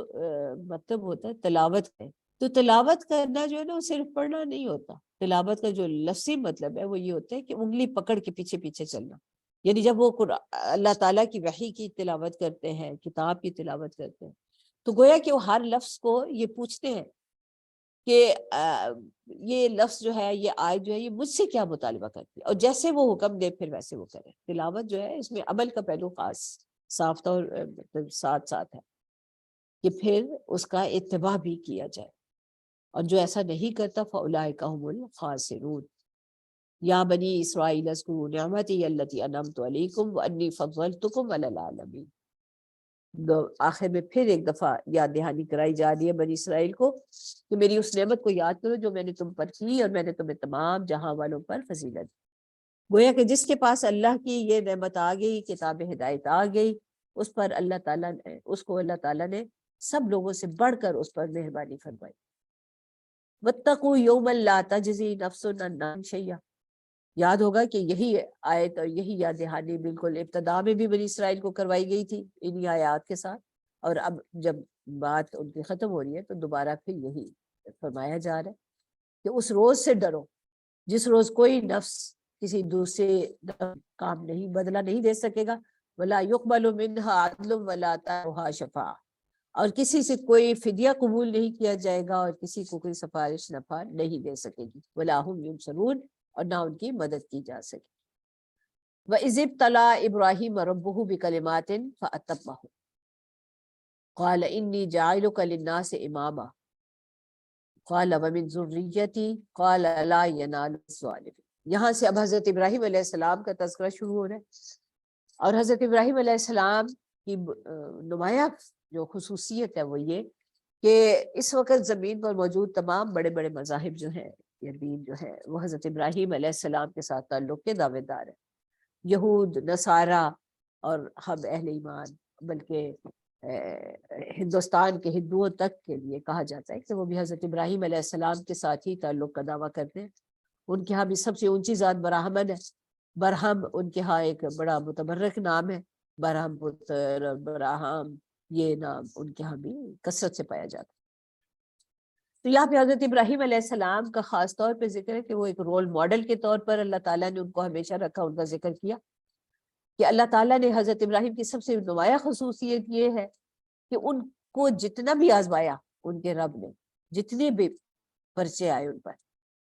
[SPEAKER 1] مطلب ہوتا ہے تلاوت ہے، تو تلاوت کرنا جو ہے نا وہ صرف پڑھنا نہیں ہوتا۔ تلاوت کا جو لفظی مطلب ہے وہ یہ ہوتا ہے کہ انگلی پکڑ کے پیچھے پیچھے چلنا، یعنی جب وہ اللہ تعالیٰ کی وحی کی تلاوت کرتے ہیں، کتاب کی تلاوت کرتے ہیں، تو گویا کہ وہ ہر لفظ کو یہ پوچھتے ہیں کہ یہ لفظ جو ہے، یہ آیت جو ہے، یہ مجھ سے کیا مطالبہ کرتی ہے، اور جیسے وہ حکم دے پھر ویسے وہ کرے۔ تلاوت جو ہے اس میں عمل کا پہلو خاص صاف طور مطلب ساتھ ساتھ ہے کہ پھر اس کا اتباع بھی کیا جائے، اور جو ایسا نہیں کرتا فاولئک هم الخاسرون۔ یا بنی اسرائیل اذکروا نعمتی التی انعمت علیکم وانی فضلتکم علی العالمین۔ آخر میں پھر ایک دفعہ یاد دہانی کرائی جا رہی ہے بنی اسرائیل کو کہ میری اس نعمت کو یاد کرو جو میں نے تم پر کی، اور میں نے تمہیں تمام جہاں والوں پر فضیلت دی۔ گویا کہ جس کے پاس اللہ کی یہ نعمت آ گئی، کتاب ہدایت آ گئی، اس پر اللہ تعالیٰ نے، اس کو اللہ تعالیٰ نے سب لوگوں سے بڑھ کر اس پر مہربانی فرمائی۔ واتقوا یوما لا تجزی نفس عن نفس شیئا، یاد ہوگا کہ یہی آیت اور یہی یاد دہانی بالکل ابتدا میں بھی بنی اسرائیل کو کروائی گئی تھی انہی آیات کے ساتھ، اور اب جب بات ان کی ختم ہو رہی ہے تو دوبارہ پھر یہی فرمایا جا رہا ہے کہ اس روز سے ڈرو جس روز کوئی نفس کسی دوسرے کام نہیں، بدلہ نہیں دے سکے گا، ولا یقبل منها عدل ولا تنفعها شفاعہ، اور کسی سے کوئی فدیہ قبول نہیں کیا جائے گا، اور کسی کو کوئی سفارش نفع نہیں دے سکے گی، ولا هم ینصرون، اور نہ ان کی مدد کی جا سکے۔ وَإِذِ ابْتَلَىٰ إِبْرَاهِيمَ رَبُّهُ بِكَلِمَاتٍ فَأَتَمَّهُنَّ قَالَ إِنِّي جَاعِلُكَ لِلنَّاسِ إِمَامًا قَالَ وَمِن ذُرِّيَّتِي قَالَ لَا يَنَالُ الظَّالِمِينَ۔ یہاں سے اب حضرت ابراہیم علیہ السلام کا تذکرہ شروع ہو رہا ہے، اور حضرت ابراہیم علیہ السلام کی نمایاں جو خصوصیت ہے وہ یہ کہ اس وقت زمین پر موجود تمام بڑے بڑے مذاہب جو ہیں، یہ دین جو ہے، وہ حضرت ابراہیم علیہ السلام کے ساتھ تعلق کے دعوے دار ہیں۔ یہود، نصارہ اور ہم اہل ایمان، بلکہ ہندوستان کے ہندوؤں تک کے لیے کہا جاتا ہے کہ وہ بھی حضرت ابراہیم علیہ السلام کے ساتھ ہی تعلق کا دعویٰ کرتے ہیں۔ ان کے ہاں بھی سب سے اونچی ذات برہمن ہے۔ برہم ان کے ہاں ایک بڑا متبرک نام ہے، برہم پتر، براہم، یہ نام ان کے ہاں بھی کثرت سے پایا جاتا ہے۔ تو یہاں پہ حضرت ابراہیم علیہ السلام کا خاص طور پہ ذکر ہے کہ وہ ایک رول ماڈل کے طور پر اللہ تعالیٰ نے ان کو ہمیشہ رکھا، ان کا ذکر کیا کہ اللہ تعالیٰ نے حضرت ابراہیم کی سب سے نمایاں خصوصیت یہ ہے کہ ان کو جتنا بھی آزمایا ان کے رب نے، جتنے بھی پرچے آئے ان پر،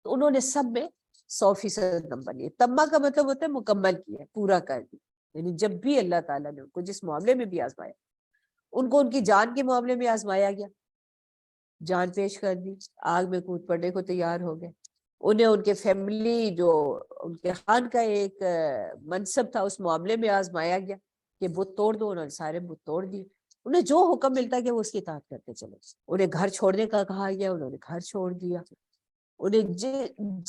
[SPEAKER 1] تو انہوں نے سب میں 100% نمبر لیے۔ تمہ کا مطلب ہوتا ہے مکمل کیا، پورا کر دیا، یعنی جب بھی اللہ تعالیٰ نے ان کو جس معاملے میں بھی آزمایا، ان کو ان کی جان کے معاملے میں آزمایا گیا، جان پیش کر دی، آگ میں کود پڑنے کو تیار ہو گئے۔ انہیں ان کے فیملی جو ان کے خان کا ایک منصب تھا اس معاملے میں آزمایا گیا کہ بت توڑ دو، انہوں نے سارے بت توڑ دیے۔ انہیں جو حکم ملتا کہ وہ اس کی اطاعت کرتے چلے۔ انہیں گھر چھوڑنے کا کہا گیا، انہوں نے گھر چھوڑ دیا۔ انہیں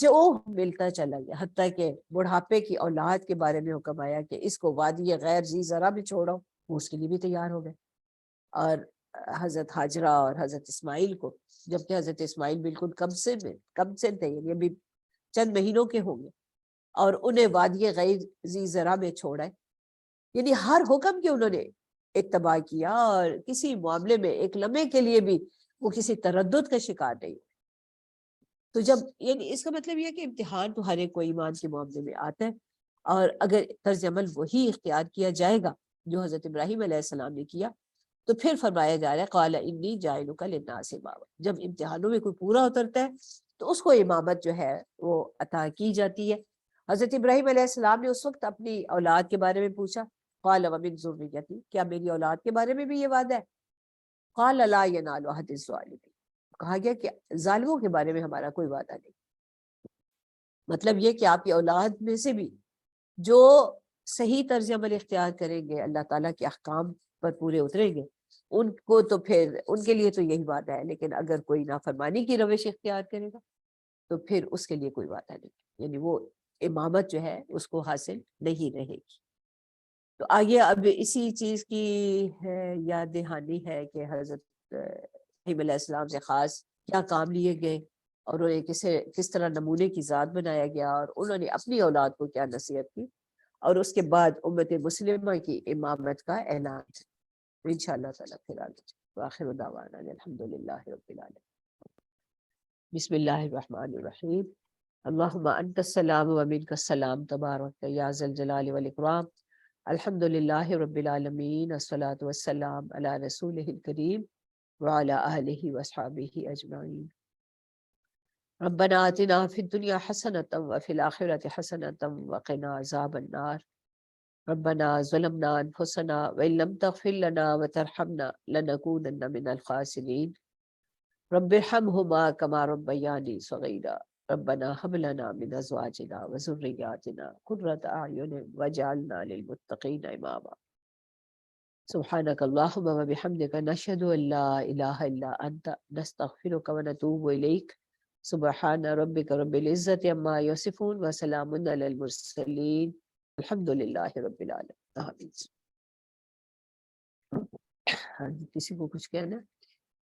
[SPEAKER 1] جو ملتا چلا گیا، حتیٰ کہ بڑھاپے کی اولاد کے بارے میں حکم آیا کہ اس کو وادی غیر ذی زرع میں چھوڑو، وہ اس کے لیے بھی تیار ہو گئے۔ اور حضرت ہاجرہ اور حضرت اسماعیل کو، جبکہ حضرت اسماعیل بالکل کم سے تھے، یعنی ابھی چند مہینوں کے ہوں گے، اور انہیں وادی غیر ذی زرع میں چھوڑا، یعنی ہر حکم کی انہوں نے اتباع کیا، اور کسی معاملے میں ایک لمحے کے لیے بھی وہ کسی تردد کا شکار نہیں۔ تو جب یعنی اس کا مطلب یہ ہے کہ امتحان تو ہر ایک کو ایمان کے معاملے میں آتا ہے، اور اگر طرز عمل وہی اختیار کیا جائے گا جو حضرت ابراہیم علیہ السلام نے کیا، تو پھر فرمایا جا رہا ہے قال انی جاعلک للناس اماما، جب امتحانوں میں کوئی پورا اترتا ہے تو اس کو امامت جو ہے وہ عطا کی جاتی ہے۔ حضرت ابراہیم علیہ السلام نے اس وقت اپنی اولاد کے بارے میں پوچھا، قال ومن ذریتی، کیا میری اولاد کے بارے میں بھی یہ وعدہ ہے؟ قال لا ینال عہد الظالمین، کہا گیا کہ ظالموں کے بارے میں ہمارا کوئی وعدہ نہیں۔ مطلب یہ کہ آپ کی اولاد میں سے بھی جو صحیح طرز عمل اختیار کریں گے، اللہ تعالیٰ کے احکام پر پورے اتریں گے، ان کو تو پھر ان کے لیے تو یہی وعدہ ہے، لیکن اگر کوئی نافرمانی کی روش اختیار کرے گا تو پھر اس کے لیے کوئی وعدہ نہیں، یعنی وہ امامت جو ہے اس کو حاصل نہیں رہے گی۔ تو آگے اب اسی چیز کی یاد دہانی ہے کہ حضرت ابراہیم علیہ السلام سے خاص کیا کام لیے گئے، اور انہیں کس طرح نمونے کی ذات بنایا گیا، اور انہوں نے اپنی اولاد کو کیا نصیحت کی، اور اس کے بعد امت مسلمہ کی امامت کا اعلان۔ انشاءاللہ تعالیٰ پھر آگے وآخر دعوانا الحمدللہ رب العالمین۔ بسم اللہ الرحمن الرحیم۔ اللہم انت السلام ومنک السلام تبارک یا ذا الجلال والاکرام۔ الحمدللہ رب العالمین، الصلاۃ والسلام علی رسولہ الکریم وعلی آلہ واصحابہ اجمعین۔ ربنا آتنا فی الدنیا حسنۃ وفی الآخرۃ حسنۃ وقنا عذاب النار۔ ربنا ظلمنا انفسنا وان لم تغفر لنا وترحمنا لنکونن من الخاسرین۔ رب ارحمہما کما ربیانی صغیرا۔ ربنا هب لنا من ازواجنا وذریاتنا قرۃ اعین واجعلنا للمتقین اماما۔ سبحانک اللہم وبحمدک نشہد ان لا الہ الا انت نستغفرک ونتوب الیک۔ سبحان ربک رب العزت عما یصفون وسلام علی المرسلین الحمدللہ رب العالمین۔ آمین۔ کسی کو کچھ کہنا ہے؟